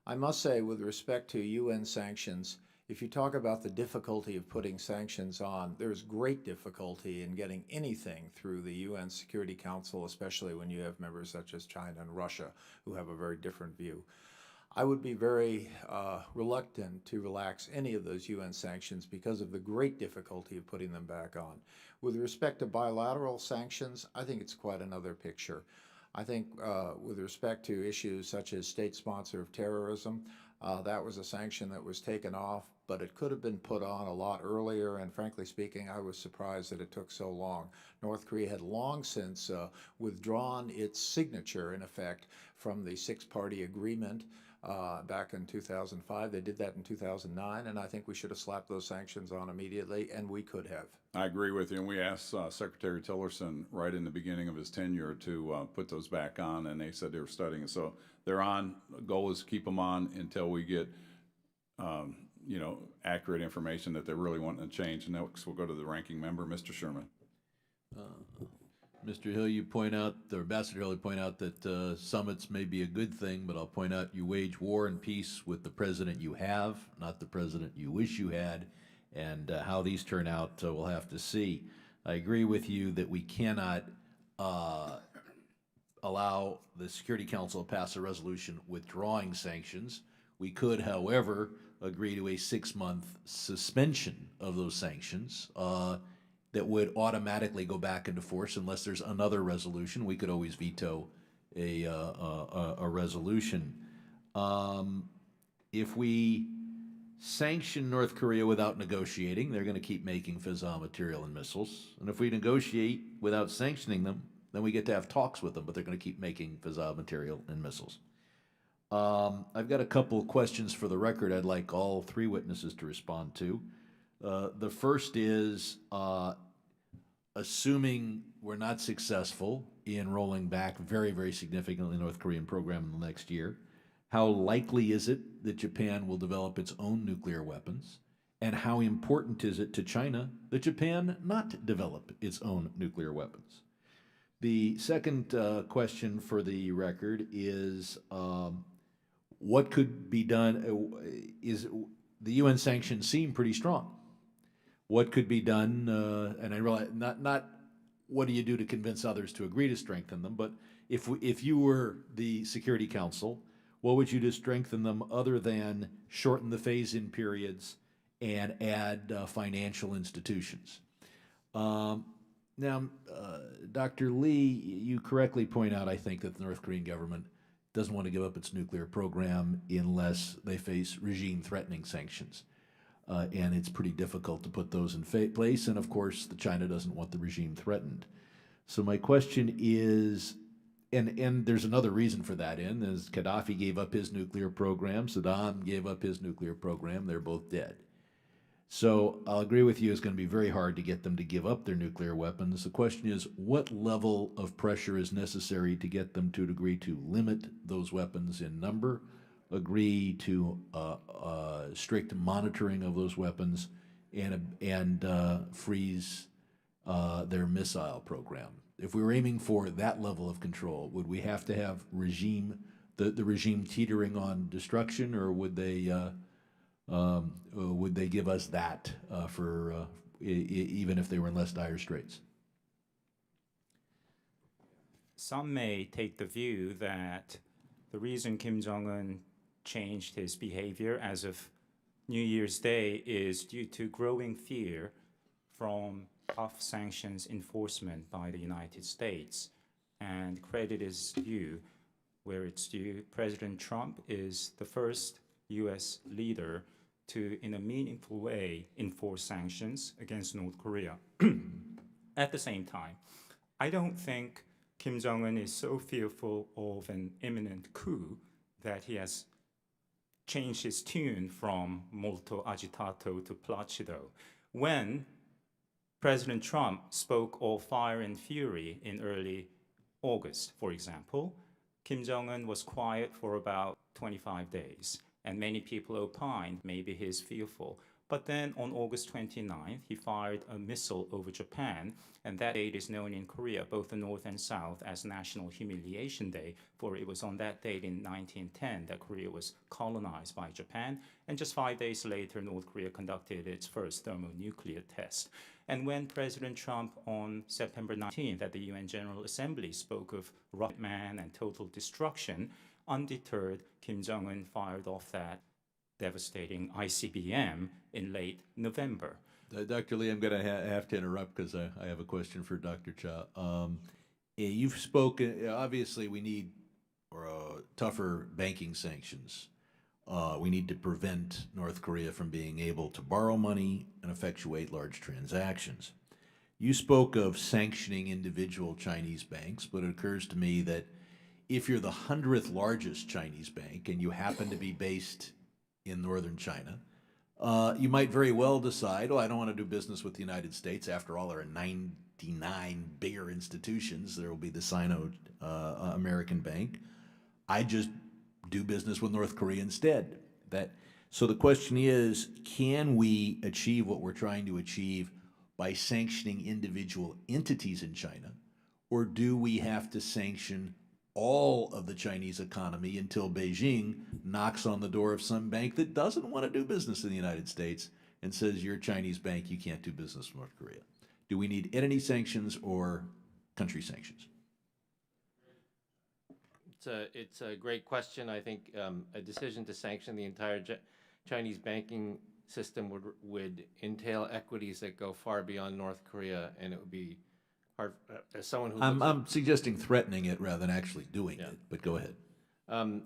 I must say, with respect to UN sanctions, if you talk about the difficulty of putting sanctions on, there's great difficulty in getting anything through the UN Security Council, especially when you have members such as China and Russia who have a very different view. I would be very reluctant to relax any of those UN sanctions because of the great difficulty of putting them back on. With respect to bilateral sanctions, I think it's quite another picture. I think with respect to issues such as state sponsor of terrorism, that was a sanction that was taken off, but it could have been put on a lot earlier, and frankly speaking, I was surprised that it took so long. North Korea had long since withdrawn its signature, in effect, from the six-party agreement back in 2005. They did that in 2009, and I think we should have slapped those sanctions on immediately, and we could have. I agree with you, and we asked Secretary Tillerson right in the beginning of his tenure to put those back on, and they said they were studying it. So they're on. The goal is to keep them on until we get, you know, accurate information that they're really wanting to change. And next, we'll go to the ranking member, Mr. Sherman. Mr. Hill, you point out, or Ambassador Hill, you point out that summits may be a good thing, but I'll point out you wage war and peace with the president you have, not the president you wish you had, and how these turn out, we'll have to see. I agree with you that we cannot allow the Security Council to pass a resolution withdrawing sanctions. We could, however, agree to a 6-month suspension of those sanctions that would automatically go back into force unless there's another resolution. We could always veto a resolution. If we sanction North Korea without negotiating, they're going to keep making fissile material and missiles. And if we negotiate without sanctioning them, then we get to have talks with them, but they're going to keep making fissile material and missiles. I've got a couple of questions for the record I'd like all three witnesses to respond to. The first is, assuming we're not successful in rolling back very, very significantly the North Korean program in the next year, how likely is it that Japan will develop its own nuclear weapons? And how important is it to China that Japan not develop its own nuclear weapons? The second question for the record is, what could be done? The UN sanctions seem pretty strong. What could be done, and I realize not what do you do to convince others to agree to strengthen them, but if you were the Security Council, what would you do to strengthen them other than shorten the phase-in periods and add financial institutions? Now, Dr. Lee, you correctly point out, I think, that the North Korean government doesn't want to give up its nuclear program unless they face regime-threatening sanctions. And it's pretty difficult to put those in place. And of course, China doesn't want the regime threatened. So my question is, and there's another reason for that is Gaddafi gave up his nuclear program, Saddam gave up his nuclear program, they're both dead. So I'll agree with you, it's going to be very hard to get them to give up their nuclear weapons. The question is, what level of pressure is necessary to get them to agree to limit those weapons in number, agree to strict monitoring of those weapons, and freeze their missile program? If we were aiming for that level of control, would we have to have the regime teetering on destruction, or would they give us that for even if they were in less dire straits? Some may take the view that the reason Kim Jong-un changed his behavior as of New Year's Day is due to growing fear from tough sanctions enforcement by the United States. And credit is due where it's due. President Trump is the first U.S. leader to, in a meaningful way, enforce sanctions against North Korea. At the same time, I don't think Kim Jong-un is so fearful of an imminent coup that he has changed his tune from molto agitato to placido. When President Trump spoke of fire and fury in early August, for example, Kim Jong-un was quiet for about 25 days, and many people opined maybe he's fearful. But then on August 29th, he fired a missile over Japan, and that date is known in Korea, both the North and South, as National Humiliation Day, for it was on that date in 1910 that Korea was colonized by Japan, and just 5 days later, North Korea conducted its first thermonuclear test. And when President Trump on September 19th at the UN General Assembly spoke of Rocket Man and total destruction, undeterred, Kim Jong-un fired off that devastating ICBM in late November. Dr. Lee, I'm going to have to interrupt because I have a question for Dr. Cha. You've spoken, obviously we need tougher banking sanctions. We need to prevent North Korea from being able to borrow money and effectuate large transactions. You spoke of sanctioning individual Chinese banks, but it occurs to me that if you're the 100th largest Chinese bank and you happen to be based in northern China, you might very well decide, oh, I don't want to do business with the United States. After all, there are 99 bigger institutions. There will be the Sino-American Bank. I just do business with North Korea instead. So the question is, can we achieve what we're trying to achieve by sanctioning individual entities in China, or do we have to sanction all of the Chinese economy until Beijing knocks on the door of some bank that doesn't want to do business in the United States and says, you're a Chinese bank, you can't do business with North Korea? Do we need entity sanctions or country sanctions? It's a great question. I think a decision to sanction the entire Chinese banking system would entail equities that go far beyond North Korea, and it would be hard as someone who. I'm suggesting threatening it rather than actually doing it. But go ahead. From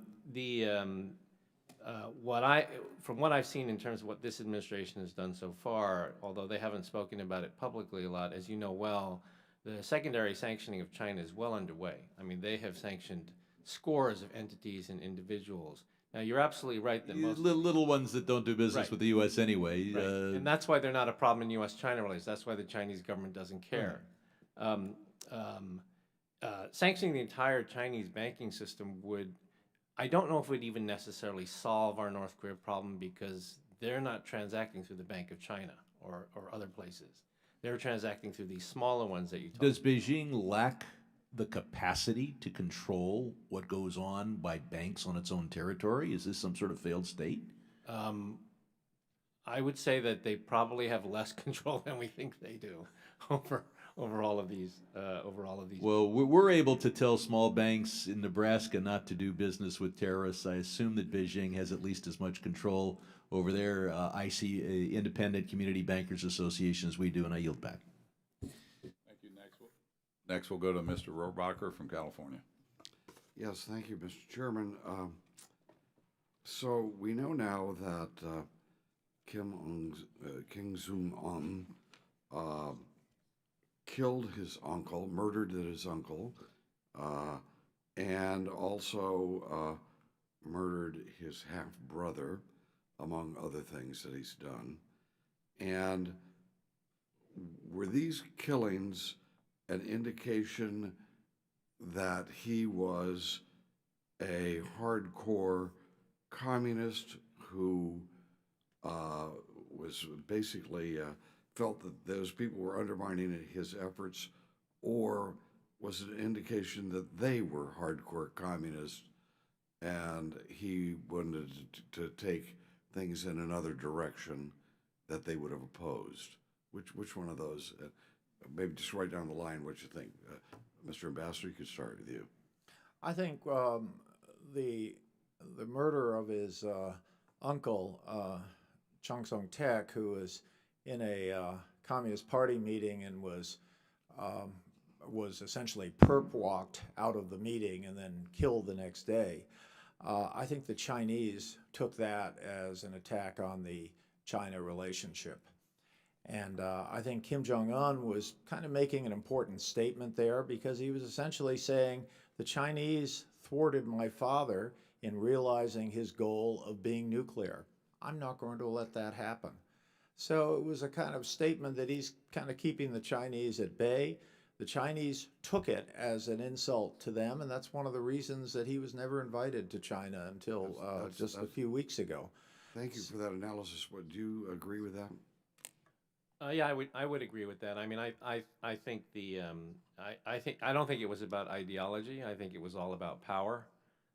what I've seen in terms of what this administration has done so far, although they haven't spoken about it publicly a lot, as you know well, the secondary sanctioning of China is well underway. I mean, they have sanctioned scores of entities and individuals. Now, you're absolutely right that most little ones that don't do business Right. with the U.S. anyway. Right. And that's why they're not a problem in U.S.-China relations. That's why the Chinese government doesn't care. Sanctioning the entire Chinese banking system I don't know if it would even necessarily solve our North Korea problem, because they're not transacting through the Bank of China or other places. They're transacting through these smaller ones that you talked about. Does Beijing lack the capacity to control what goes on by banks on its own territory? Is this some sort of failed state? I would say that they probably have less control than we think they do over all of these. Well, we're able to tell small banks in Nebraska not to do business with terrorists. I assume that Beijing has at least as much control over their independent community bankers association as we do, and I yield back. Thank you. Next we'll go to Mr. Rohrabacher from California. Yes, thank you, Mr. Chairman. So we know now that Kim Jong-un killed his uncle, murdered his uncle, and also murdered his half-brother, among other things that he's done. And were these killings an indication that he was a hardcore communist who was basically felt that those people were undermining his efforts, or was it an indication that they were hardcore communists and he wanted to take things in another direction that they would have opposed? Which one of those? Maybe just write down the line what you think. Mr. Ambassador, you could start with you. I think the murder of his uncle, Chung Song-tek, who was in a Communist Party meeting and was essentially perp-walked out of the meeting and then killed the next day. I think the Chinese took that as an attack on the China relationship. And I think Kim Jong-un was kind of making an important statement there, because he was essentially saying the Chinese thwarted my father in realizing his goal of being nuclear. I'm not going to let that happen. So it was a kind of statement that he's kind of keeping the Chinese at bay. The Chinese took it as an insult to them, and that's one of the reasons that he was never invited to China until just a few weeks ago. Thank you for that analysis. Would you agree with that? Yeah, I would agree with that. I mean, I think I don't think it was about ideology. I think it was all about power.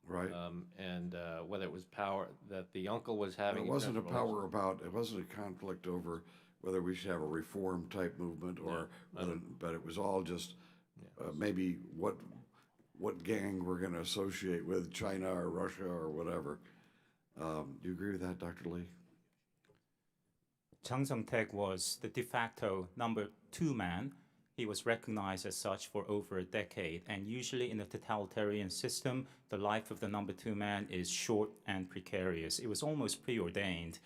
Right. And whether it was power that the uncle was having. It wasn't a power about, it wasn't a conflict over whether we should have a reform type movement or whether, but it was all just maybe what gang we're going to associate with China or Russia or whatever. Do you agree with that, Dr. Lee? Chiang Sung-taek was the de facto number 2 man. He was recognized as such for over a decade, and usually in a totalitarian system, the life of the number 2 man is short and precarious. It was almost preordained.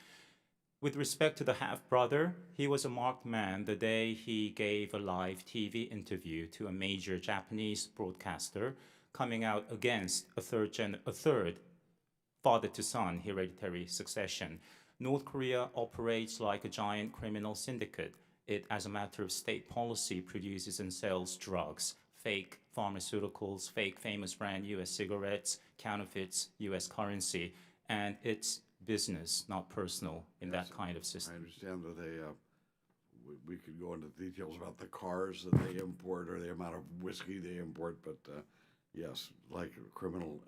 With respect to the half-brother, he was a marked man the day he gave a live TV interview to a major Japanese broadcaster, coming out against a third father-to-son hereditary succession. North Korea operates like a giant criminal syndicate. It, as a matter of state policy, produces and sells drugs, fake pharmaceuticals, fake famous brand U.S. cigarettes, counterfeits U.S. currency, and it's business, not personal, in that kind of system. I understand that they, we could go into details about the cars that they import or the amount of whiskey they import, but yes, like a criminal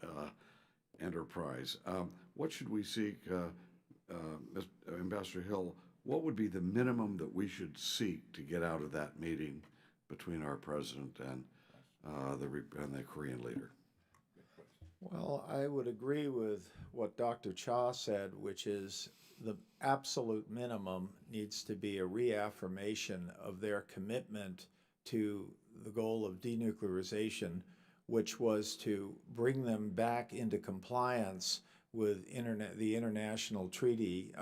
enterprise. What should we seek, Ambassador Hill? What would be the minimum that we should seek to get out of that meeting between our president and the Korean leader? Well, I would agree with what Dr. Cha said, which is the absolute minimum needs to be a reaffirmation of their commitment to the goal of denuclearization, which was to bring them back into compliance with the international treaty,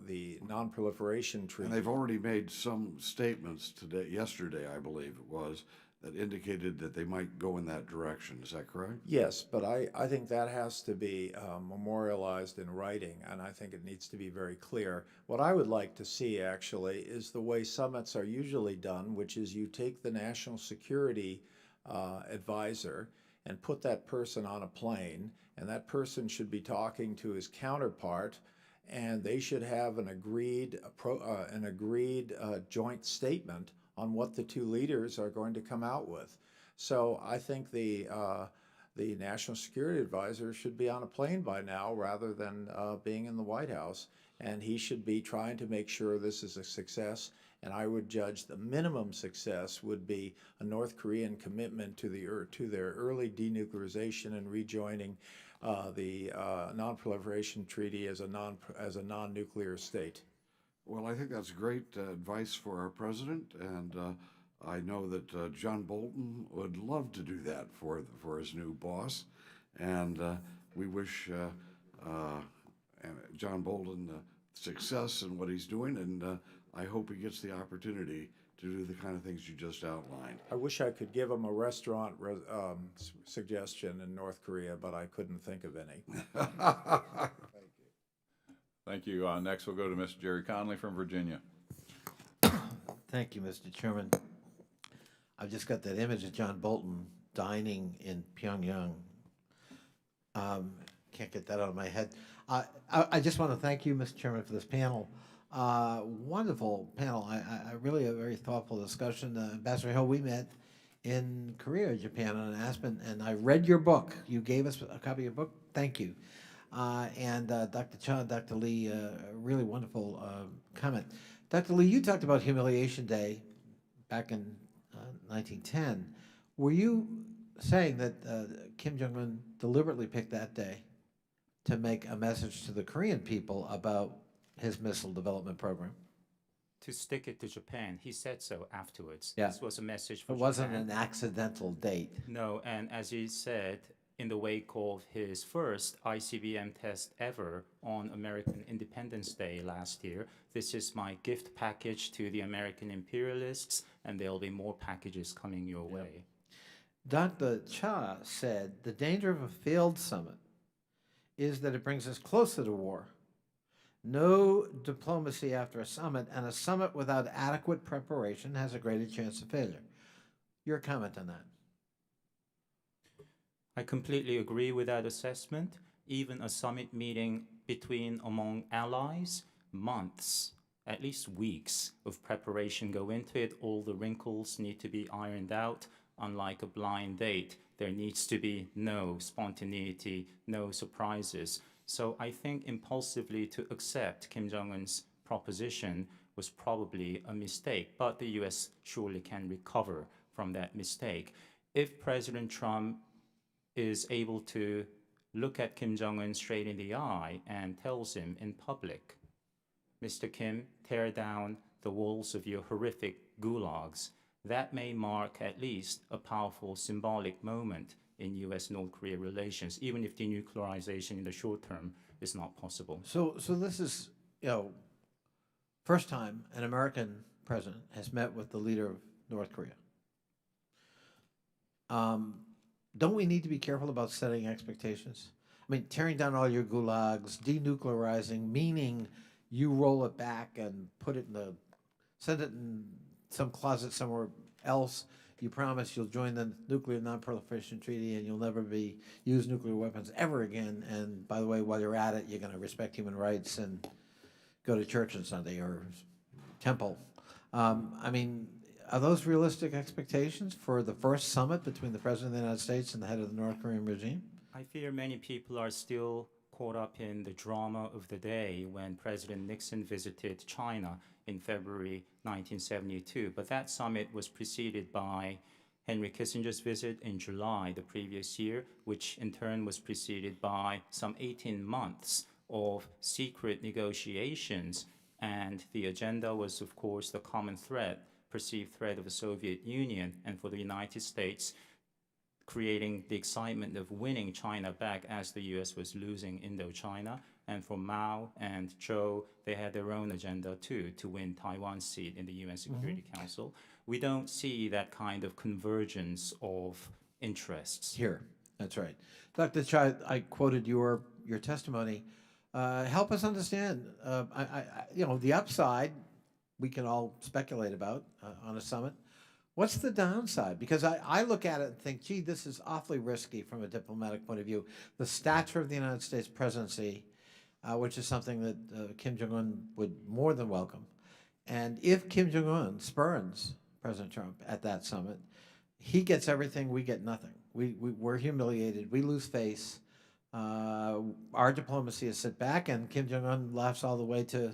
the non-proliferation treaty. And they've already made some statements yesterday, I believe it was, that indicated that they might go in that direction. Is that correct? Yes, but I think that has to be memorialized in writing, and I think it needs to be very clear. What I would like to see, actually, is the way summits are usually done, which is you take the national security advisor and put that person on a plane, and that person should be talking to his counterpart, and they should have an agreed joint statement on what the two leaders are going to come out with. So I think the national security advisor should be on a plane by now rather than being in the White House, and he should be trying to make sure this is a success. And I would judge the minimum success would be a North Korean commitment to their early denuclearization and rejoining the non-proliferation treaty as a non-nuclear state. Well, I think that's great advice for our president, and I know that John Bolton would love to do that for his new boss, and we wish John Bolton success in what he's doing, and I hope he gets the opportunity to do the kind of things you just outlined. I wish I could give him a restaurant suggestion in North Korea, but I couldn't think of any. Thank you. Next, we'll go to Mr. Gerry Connolly from Virginia. Thank you, Mr. Chairman. I've just got that image of John Bolton dining in Pyongyang. Can't get that out of my head. I just want to thank you, Mr. Chairman, for this panel. Wonderful panel. I really a very thoughtful discussion. Ambassador Hill, we met in Korea, Japan, on Aspen, and I read your book. You gave us a copy of your book. Thank you. And Dr. Cha, Dr. Lee, really wonderful comment. Dr. Lee, you talked about Humiliation Day back in 1910. Were you saying that Kim Jong-un deliberately picked that day to make a message to the Korean people about his missile development program? To stick it to Japan, he said so afterwards. Yeah. This was a message for It wasn't Japan. an accidental date. No, and as he said, in the wake of his first ICBM test ever on American Independence Day last year, this is my gift package to the American imperialists, and there'll be more packages coming your way. Dr. Cha said the danger of a failed summit is that it brings us closer to war, No diplomacy after a summit, and a summit without adequate preparation has a greater chance of failure. Your comment on that? I completely agree with that assessment. Even a summit meeting among allies, months, at least weeks of preparation go into it. All the wrinkles need to be ironed out. Unlike a blind date, there needs to be no spontaneity, no surprises. So I think impulsively to accept Kim Jong-un's proposition was probably a mistake, but the US surely can recover from that mistake. If President Trump is able to look at Kim Jong-un straight in the eye and tells him in public, Mr. Kim, tear down the walls of your horrific gulags, that may mark at least a powerful symbolic moment in US-North Korea relations, even if denuclearization in the short term is not possible. So this is, first time an American president has met with the leader of North Korea. Don't we need to be careful about setting expectations? I mean, tearing down all your gulags, denuclearizing, meaning you roll it back and send it in some closet somewhere else. You promise you'll join the Nuclear Non-Proliferation Treaty and you'll never use nuclear weapons ever again. And by the way, while you're at it, you're going to respect human rights and go to church on Sunday or temple. I mean, are those realistic expectations for the first summit between the President of the United States and the head of the North Korean regime? I fear many people are still caught up in the drama of the day when President Nixon visited China in February 1972. But that summit was preceded by Henry Kissinger's visit in July the previous year, which in turn was preceded by some 18 months of secret negotiations. And the agenda was, of course, the common threat, perceived threat of the Soviet Union, and for the United States, creating the excitement of winning China back as the US was losing Indochina. And for Mao and Zhou, they had their own agenda too, to win Taiwan's seat in the UN Security Council. We don't see that kind of convergence of interests. Here, that's right. Dr. Chai, I quoted your testimony. Help us understand, the upside we can all speculate about on a summit. What's the downside? Because I look at it and think, gee, this is awfully risky from a diplomatic point of view. The stature of the United States presidency, which is something that Kim Jong-un would more than welcome. And if Kim Jong-un spurns President Trump at that summit, he gets everything, we get nothing. We're humiliated, we lose face. Our diplomacy is set back, and Kim Jong-un laughs all the way to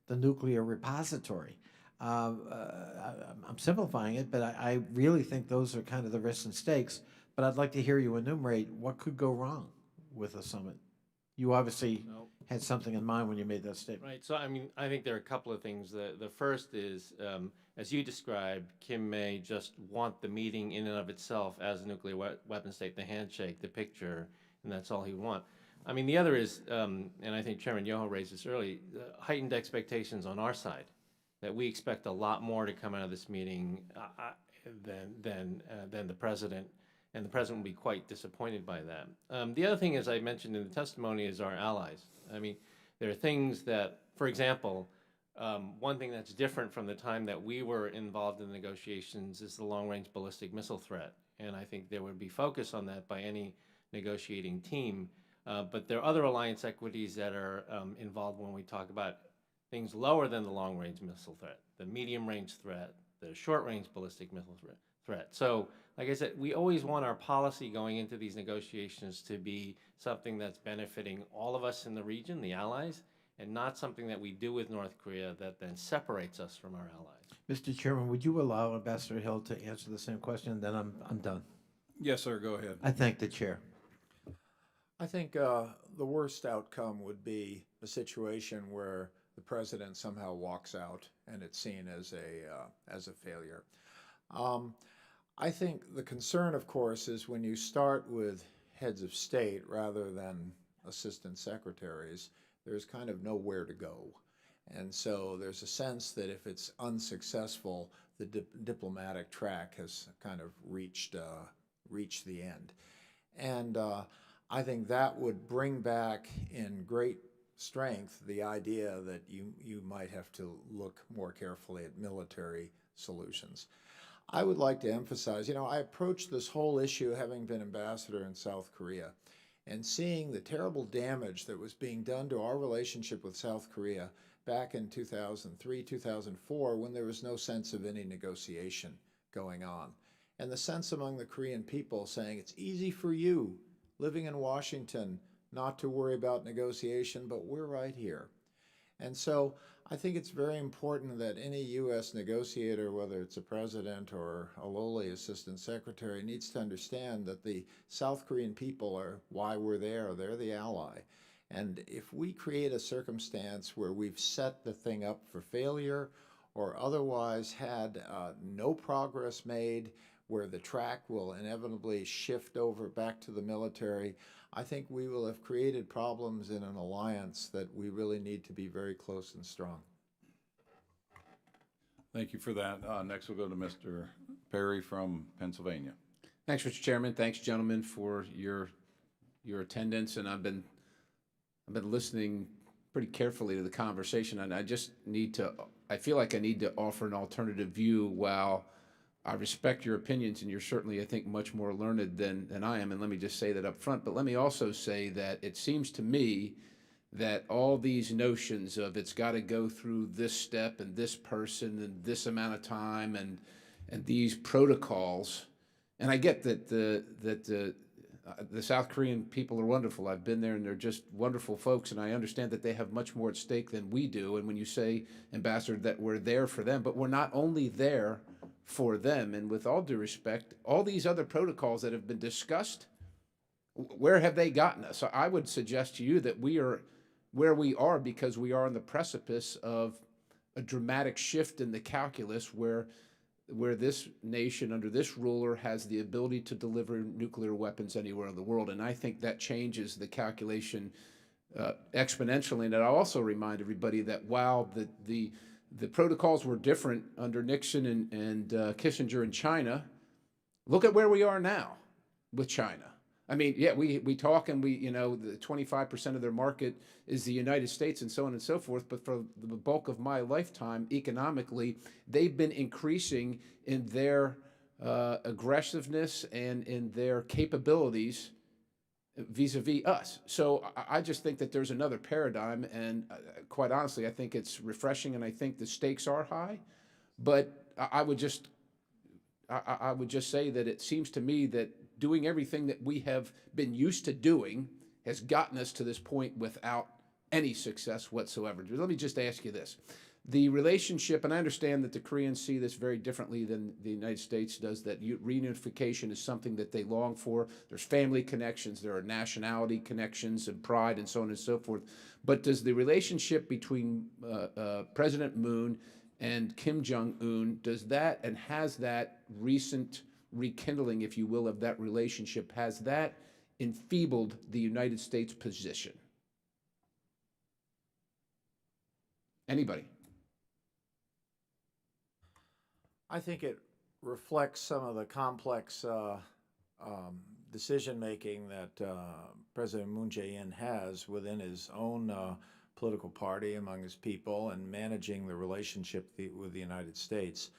the nuclear repository. I'm simplifying it, but I really think those are kind of the risks and stakes. But I'd like to hear you enumerate what could go wrong with a summit. You obviously had something in mind when you made that statement. Right. So, I mean, I think there are a couple of things. The first is, as you described, Kim may just want the meeting in and of itself as a nuclear weapon state, the handshake, the picture, and that's all he would want. I mean, the other is, and I think Chairman Yoho raised this early, heightened expectations on our side, that we expect a lot more to come out of this meeting than the president, and the president will be quite disappointed by that. The other thing, as I mentioned in the testimony, is our allies. I mean, there are things that, for example, one thing that's different from the time that we were involved in the negotiations is the long-range ballistic missile threat, and I think there would be focus on that by any negotiating team. But there are other alliance equities that are involved when we talk about things lower than the long-range missile threat, the medium-range threat, the short-range ballistic missile threat. So, like I said, we always want our policy going into these negotiations to be something that's benefiting all of us in the region, the allies, and not something that we do with North Korea that then separates us from our allies. Mr. Chairman, would you allow Ambassador Hill to answer the same question? Then I'm done. Yes, sir, go ahead. I thank the chair. I think the worst outcome would be a situation where the president somehow walks out and it's seen as a failure. I think the concern, of course, is when you start with heads of state rather than assistant secretaries, there's kind of nowhere to go. And so there's a sense that if it's unsuccessful, the diplomatic track has kind of reached the end. And I think that would bring back in great strength the idea that you might have to look more carefully at military solutions. I would like to emphasize, I approached this whole issue having been ambassador in South Korea and seeing the terrible damage that was being done to our relationship with South Korea back in 2003, 2004, when there was no sense of any negotiation going on. And the sense among the Korean people saying, it's easy for you living in Washington not to worry about negotiation, but we're right here. And so I think it's very important that any U.S. negotiator, whether it's a president or a lowly assistant secretary, needs to understand that the South Korean people are why we're there. They're the ally. And if we create a circumstance where we've set the thing up for failure or otherwise had no progress made, where the track will inevitably shift over back to the military, I think we will have created problems in an alliance that we really need to be very close and strong. Thank you for that. Next, we'll go to Mr. Perry from Pennsylvania. Thanks, Mr. Chairman. Thanks, gentlemen, for your attendance. And I've been listening pretty carefully to the conversation, and I feel like I need to offer an alternative view. While I respect your opinions, and you're certainly, I think, much more learned than I am, and let me just say that up front. But let me also say that it seems to me that all these notions of it's got to go through this step and this person and this amount of time and these protocols, and I get that the South Korean people are wonderful. I've been there, and they're just wonderful folks, and I understand that they have much more at stake than we do. And when you say, Ambassador, that we're there for them, but we're not only there for them, and with all due respect, all these other protocols that have been discussed, where have they gotten us? So I would suggest to you that we are where we are because we are on the precipice of a dramatic shift in the calculus where this nation under this ruler has the ability to deliver nuclear weapons anywhere in the world. And I think that changes the calculation exponentially. And I'll also remind everybody that while the protocols were different under Nixon and Kissinger in China, look at where we are now with China. I mean, yeah, we talk and the 25% of their market is the United States and so on and so forth. But for the bulk of my lifetime, economically, they've been increasing in their aggressiveness and in their capabilities vis-a-vis us. So I just think that there's another paradigm, and quite honestly, I think it's refreshing, and I think the stakes are high. But I would just say that it seems to me that doing everything that we have been used to doing has gotten us to this point without any success whatsoever. Let me just ask you this. The relationship, and I understand that the Koreans see this very differently than the United States does, that reunification is something that they long for. There's family connections, there are nationality connections and pride and so on and so forth. But does the relationship between President Moon and Kim Jong-un, has that recent rekindling, if you will, of that relationship, has that enfeebled the United States position? Anybody? I think it reflects some of the complex decision-making that President Moon Jae-in has within his own political party, among his people, and managing the relationship with the United States.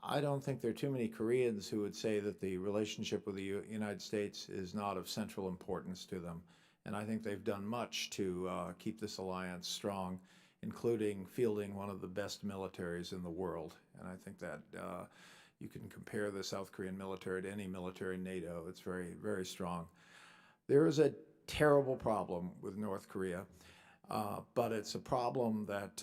I don't think there are too many Koreans who would say that the relationship with the United States is not of central importance to them. And I think they've done much to keep this alliance strong, including fielding one of the best militaries in the world. And I think that you can compare the South Korean military to any military in NATO. It's very, very strong. There is a terrible problem with North Korea, but it's a problem that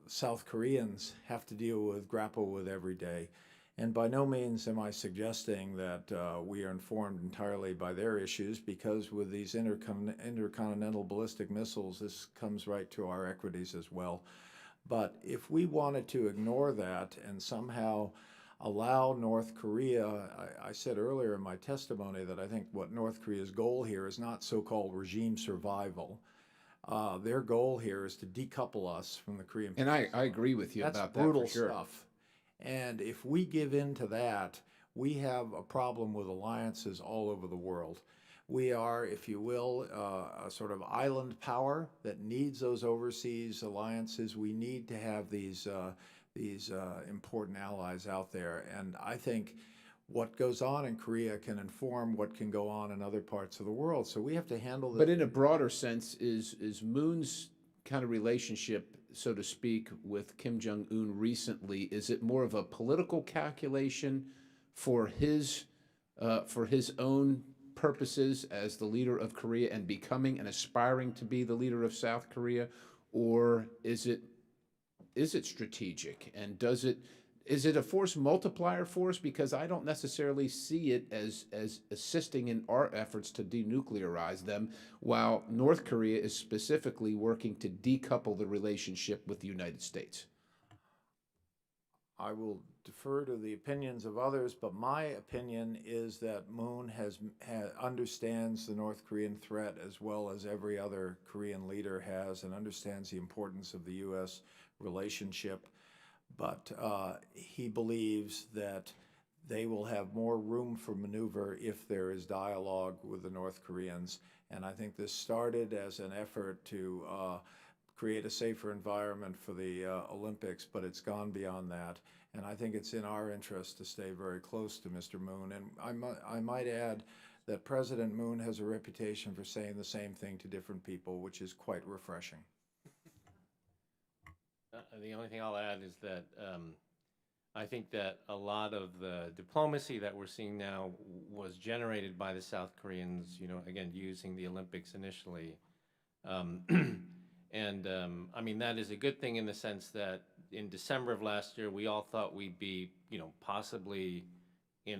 South Koreans have to grapple with every day. And by no means am I suggesting that we are informed entirely by their issues, because with these intercontinental ballistic missiles, this comes right to our equities as well. But if we wanted to ignore that and somehow allow North Korea, I said earlier in my testimony that I think what North Korea's goal here is not so-called regime survival. Their goal here is to decouple us from the Korean people. And I agree with you about that. That's brutal for sure. stuff. And if we give in to that, we have a problem with alliances all over the world. We are, if you will, a sort of island power that needs those overseas alliances. We need to have these important allies out there. And I think what goes on in Korea can inform what can go on in other parts of the world. So we have to handle this. But in a broader sense, is Moon's kind of relationship, so to speak, with Kim Jong-un recently, is it more of a political calculation for his own purposes as the leader of Korea and becoming and aspiring to be the leader of South Korea, or is it strategic, and is it a force multiplier force? Because I don't necessarily see it as assisting in our efforts to denuclearize them, while North Korea is specifically working to decouple the relationship with the United States. I will defer to the opinions of others, but my opinion is that Moon understands the North Korean threat as well as every other Korean leader has, and understands the importance of the U.S. relationship. But he believes that they will have more room for maneuver if there is dialogue with the North Koreans. And I think this started as an effort to create a safer environment for the Olympics, but it's gone beyond that. And I think it's in our interest to stay very close to Mr. Moon. And I might add that President Moon has a reputation for saying the same thing to different people, which is quite refreshing. The only thing I'll add is that I think that a lot of the diplomacy that we're seeing now was generated by the South Koreans, again, using the Olympics initially. I mean, that is a good thing in the sense that in December of last year, we all thought we'd be, possibly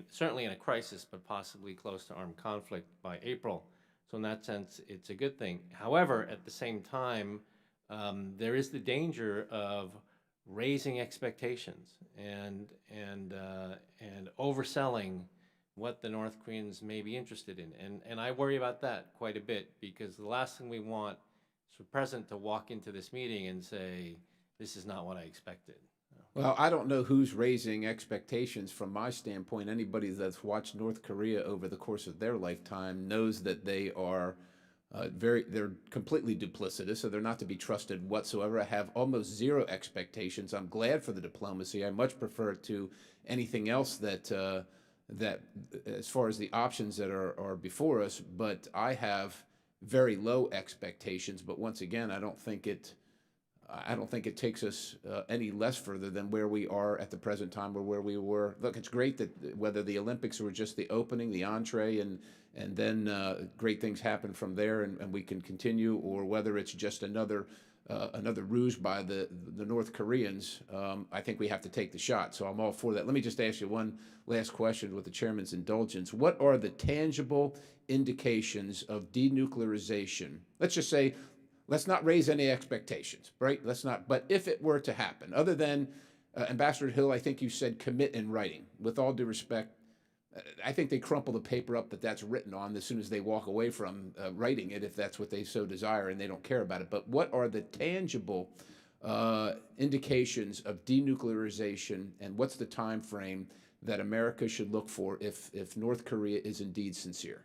certainly in a crisis, but possibly close to armed conflict by April. So in that sense, it's a good thing. However, at the same time, there is the danger of raising expectations and overselling what the North Koreans may be interested in. And I worry about that quite a bit, because the last thing we want is for the president to walk into this meeting and say, this is not what I expected. Well, I don't know who's raising expectations from my standpoint. Anybody that's watched North Korea over the course of their lifetime knows that they are they're completely duplicitous, so they're not to be trusted whatsoever. I have almost zero expectations. I'm glad for the diplomacy. I much prefer it to anything else that as far as the options that are before us, but I have very low expectations. But once again, I don't think it takes us any less further than where we are at the present time or where we were. Look, it's great that whether the Olympics were just the opening, the entree, and then great things happen from there, and we can continue, or whether it's just another ruse by the North Koreans. I think we have to take the shot, so I'm all for that. Let me just ask you one last question with the chairman's indulgence. What are the tangible indications of denuclearization? Let's just say, let's not raise any expectations, right? Let's not, but if it were to happen, other than Ambassador Hill, I think you said commit in writing. With all due respect, I think they crumple the paper up that's written on as soon as they walk away from writing it, if that's what they so desire and they don't care about it. But what are the tangible indications of denuclearization, and what's the time frame that America should look for if North Korea is indeed sincere?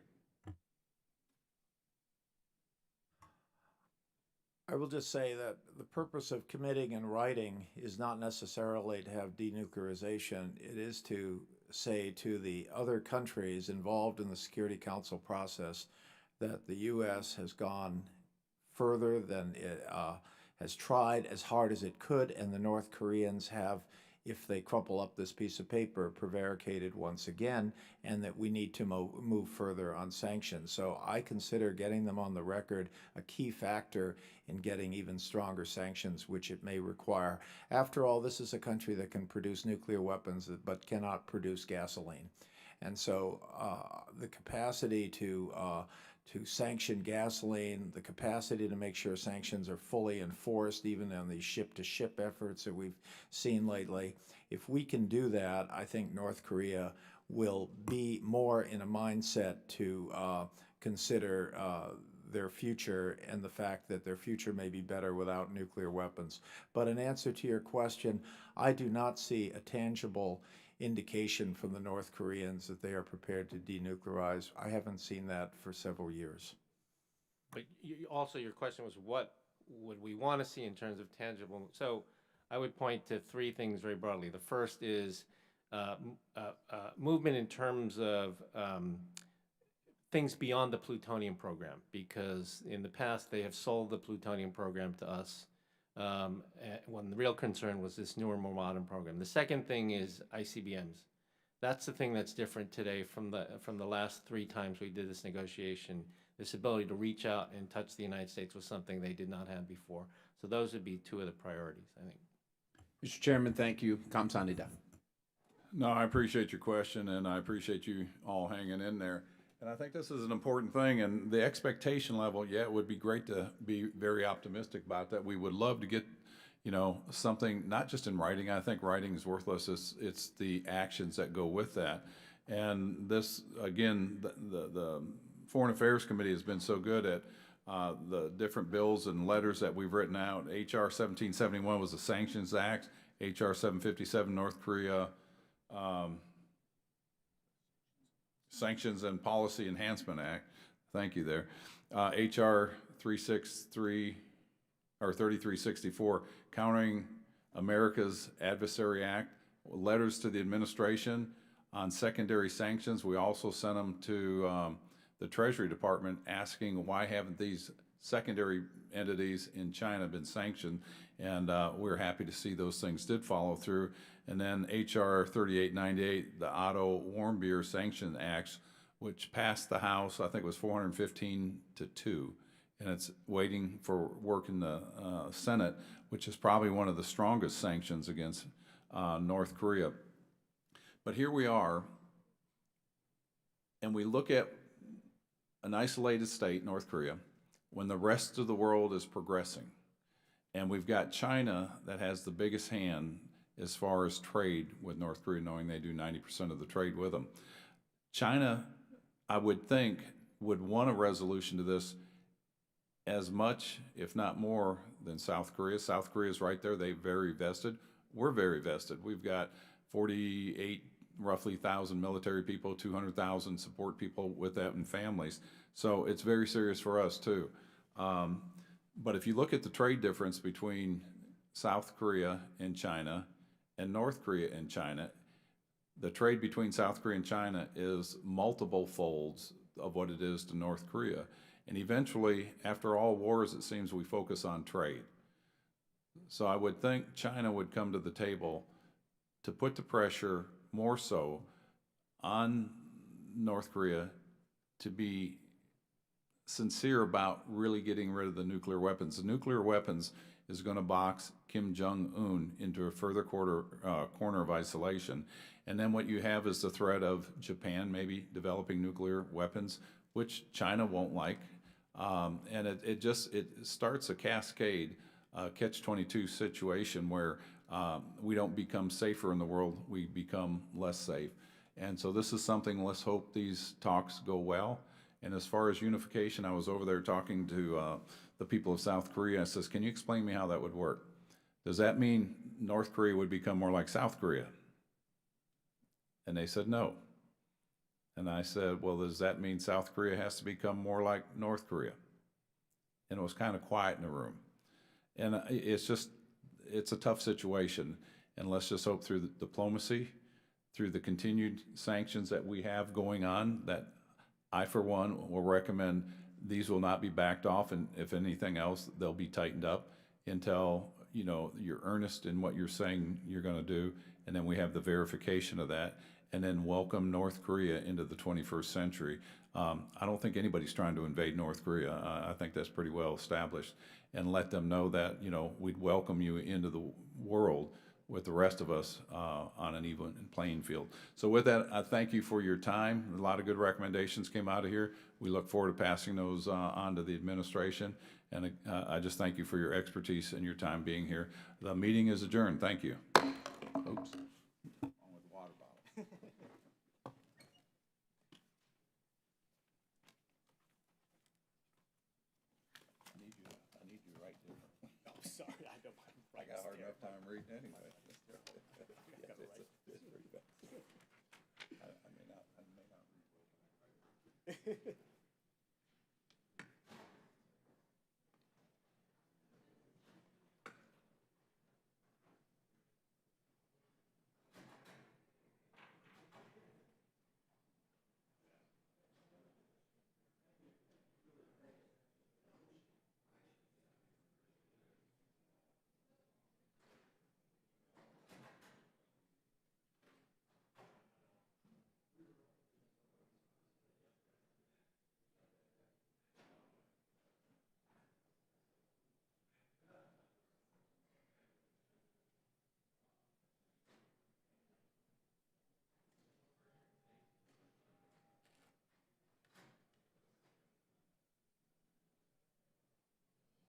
I will just say that the purpose of committing in writing is not necessarily to have denuclearization. It is to say to the other countries involved in the Security Council process that the U.S. has gone further than it has tried as hard as it could, and the North Koreans have, if they crumple up this piece of paper, prevaricated once again, and that we need to move further on sanctions. So I consider getting them on the record a key factor in getting even stronger sanctions, which it may require. After all, this is a country that can produce nuclear weapons but cannot produce gasoline. And so the capacity to sanction gasoline, the capacity to make sure sanctions are fully enforced, even on these ship-to-ship efforts that we've seen lately. If we can do that, I think North Korea will be more in a mindset to consider their future and the fact that their future may be better without nuclear weapons. But in answer to your question, I do not see a tangible indication from the North Koreans that they are prepared to denuclearize. I haven't seen that for several years. But also your question was what would we want to see in terms of tangible? So I would point to three things very broadly. The first is movement in terms of things beyond the plutonium program, because in the past they have sold the plutonium program to us when the real concern was this newer, more modern program. The second thing is ICBMs. That's the thing that's different today from the last three times we did this negotiation. This ability to reach out and touch the United States was something they did not have before. So those would be two of the priorities, I think. Mr. Chairman, thank you. Kamsahamnida. No, I appreciate your question, and I appreciate you all hanging in there. And I think this is an important thing, and the expectation level, yeah, it would be great to be very optimistic about that. We would love to get, you know, something, not just in writing. I think writing is worthless. It's the actions that go with that. And this, again, the Foreign Affairs Committee has been so good at the different bills and letters that we've written out. H.R. 1771 was the Sanctions Act. H.R. 757, North Korea Sanctions and Policy Enhancement Act. Thank you there. H.R. 363 or 3364, Countering America's Adversary Act. Letters to the administration on secondary sanctions. We also sent them to the Treasury Department asking why haven't these secondary entities in China been sanctioned, and we're happy to see those things did follow through. And then H.R. 3898, the Otto Warmbier Sanction Acts, which passed the House, I think it was 415-2, and it's waiting for work in the Senate, which is probably one of the strongest sanctions against North Korea. But here we are, and we look at an isolated state, North Korea, when the rest of the world is progressing. And we've got China that has the biggest hand as far as trade with North Korea, knowing they do 90% of the trade with them. China, I would think, would want a resolution to this as much, if not more, than South Korea. South Korea is right there. They're very vested. We're very vested. We've got 48 roughly 1,000 military people, 200,000 support people with that and families. So it's very serious for us too. But if you look at the trade difference between South Korea and China and North Korea and China, the trade between South Korea and China is multiple folds of what it is to North Korea. And eventually, after all wars, it seems we focus on trade. So I would think China would come to the table to put the pressure more so on North Korea to be sincere about really getting rid of the nuclear weapons. The nuclear weapons is going to box Kim Jong-un into a further corner of isolation. And then what you have is the threat of Japan maybe developing nuclear weapons, which China won't like. And it starts a cascade, catch-22 situation where we don't become safer in the world, we become less safe. And so this is something, let's hope these talks go well. And as far as unification, I was over there talking to the people of South Korea. I says, can you explain me how that would work? Does that mean North Korea would become more like South Korea? And they said no. And I said, well, does that mean South Korea has to become more like North Korea? And it was kind of quiet in the room. And it's a tough situation. And let's just hope through the diplomacy, through the continued sanctions that we have going on, that I, for one, will recommend these will not be backed off, and if anything else, they'll be tightened up until, you know, you're earnest in what you're saying you're going to do, and then we have the verification of that, and then welcome North Korea into the 21st century. I don't think anybody's trying to invade North Korea. I think that's pretty well established, and let them know that, you know, we'd welcome you into the world with the rest of us on an even playing field. So with that, I thank you for your time. A lot of good recommendations came out of here. We look forward to passing those on to the administration. And I just thank you for your expertise and your time being here. The meeting is adjourned. Thank you. Oops. I need you right there. Oh, sorry. I got a hard enough time reading anyway. It's pretty bad.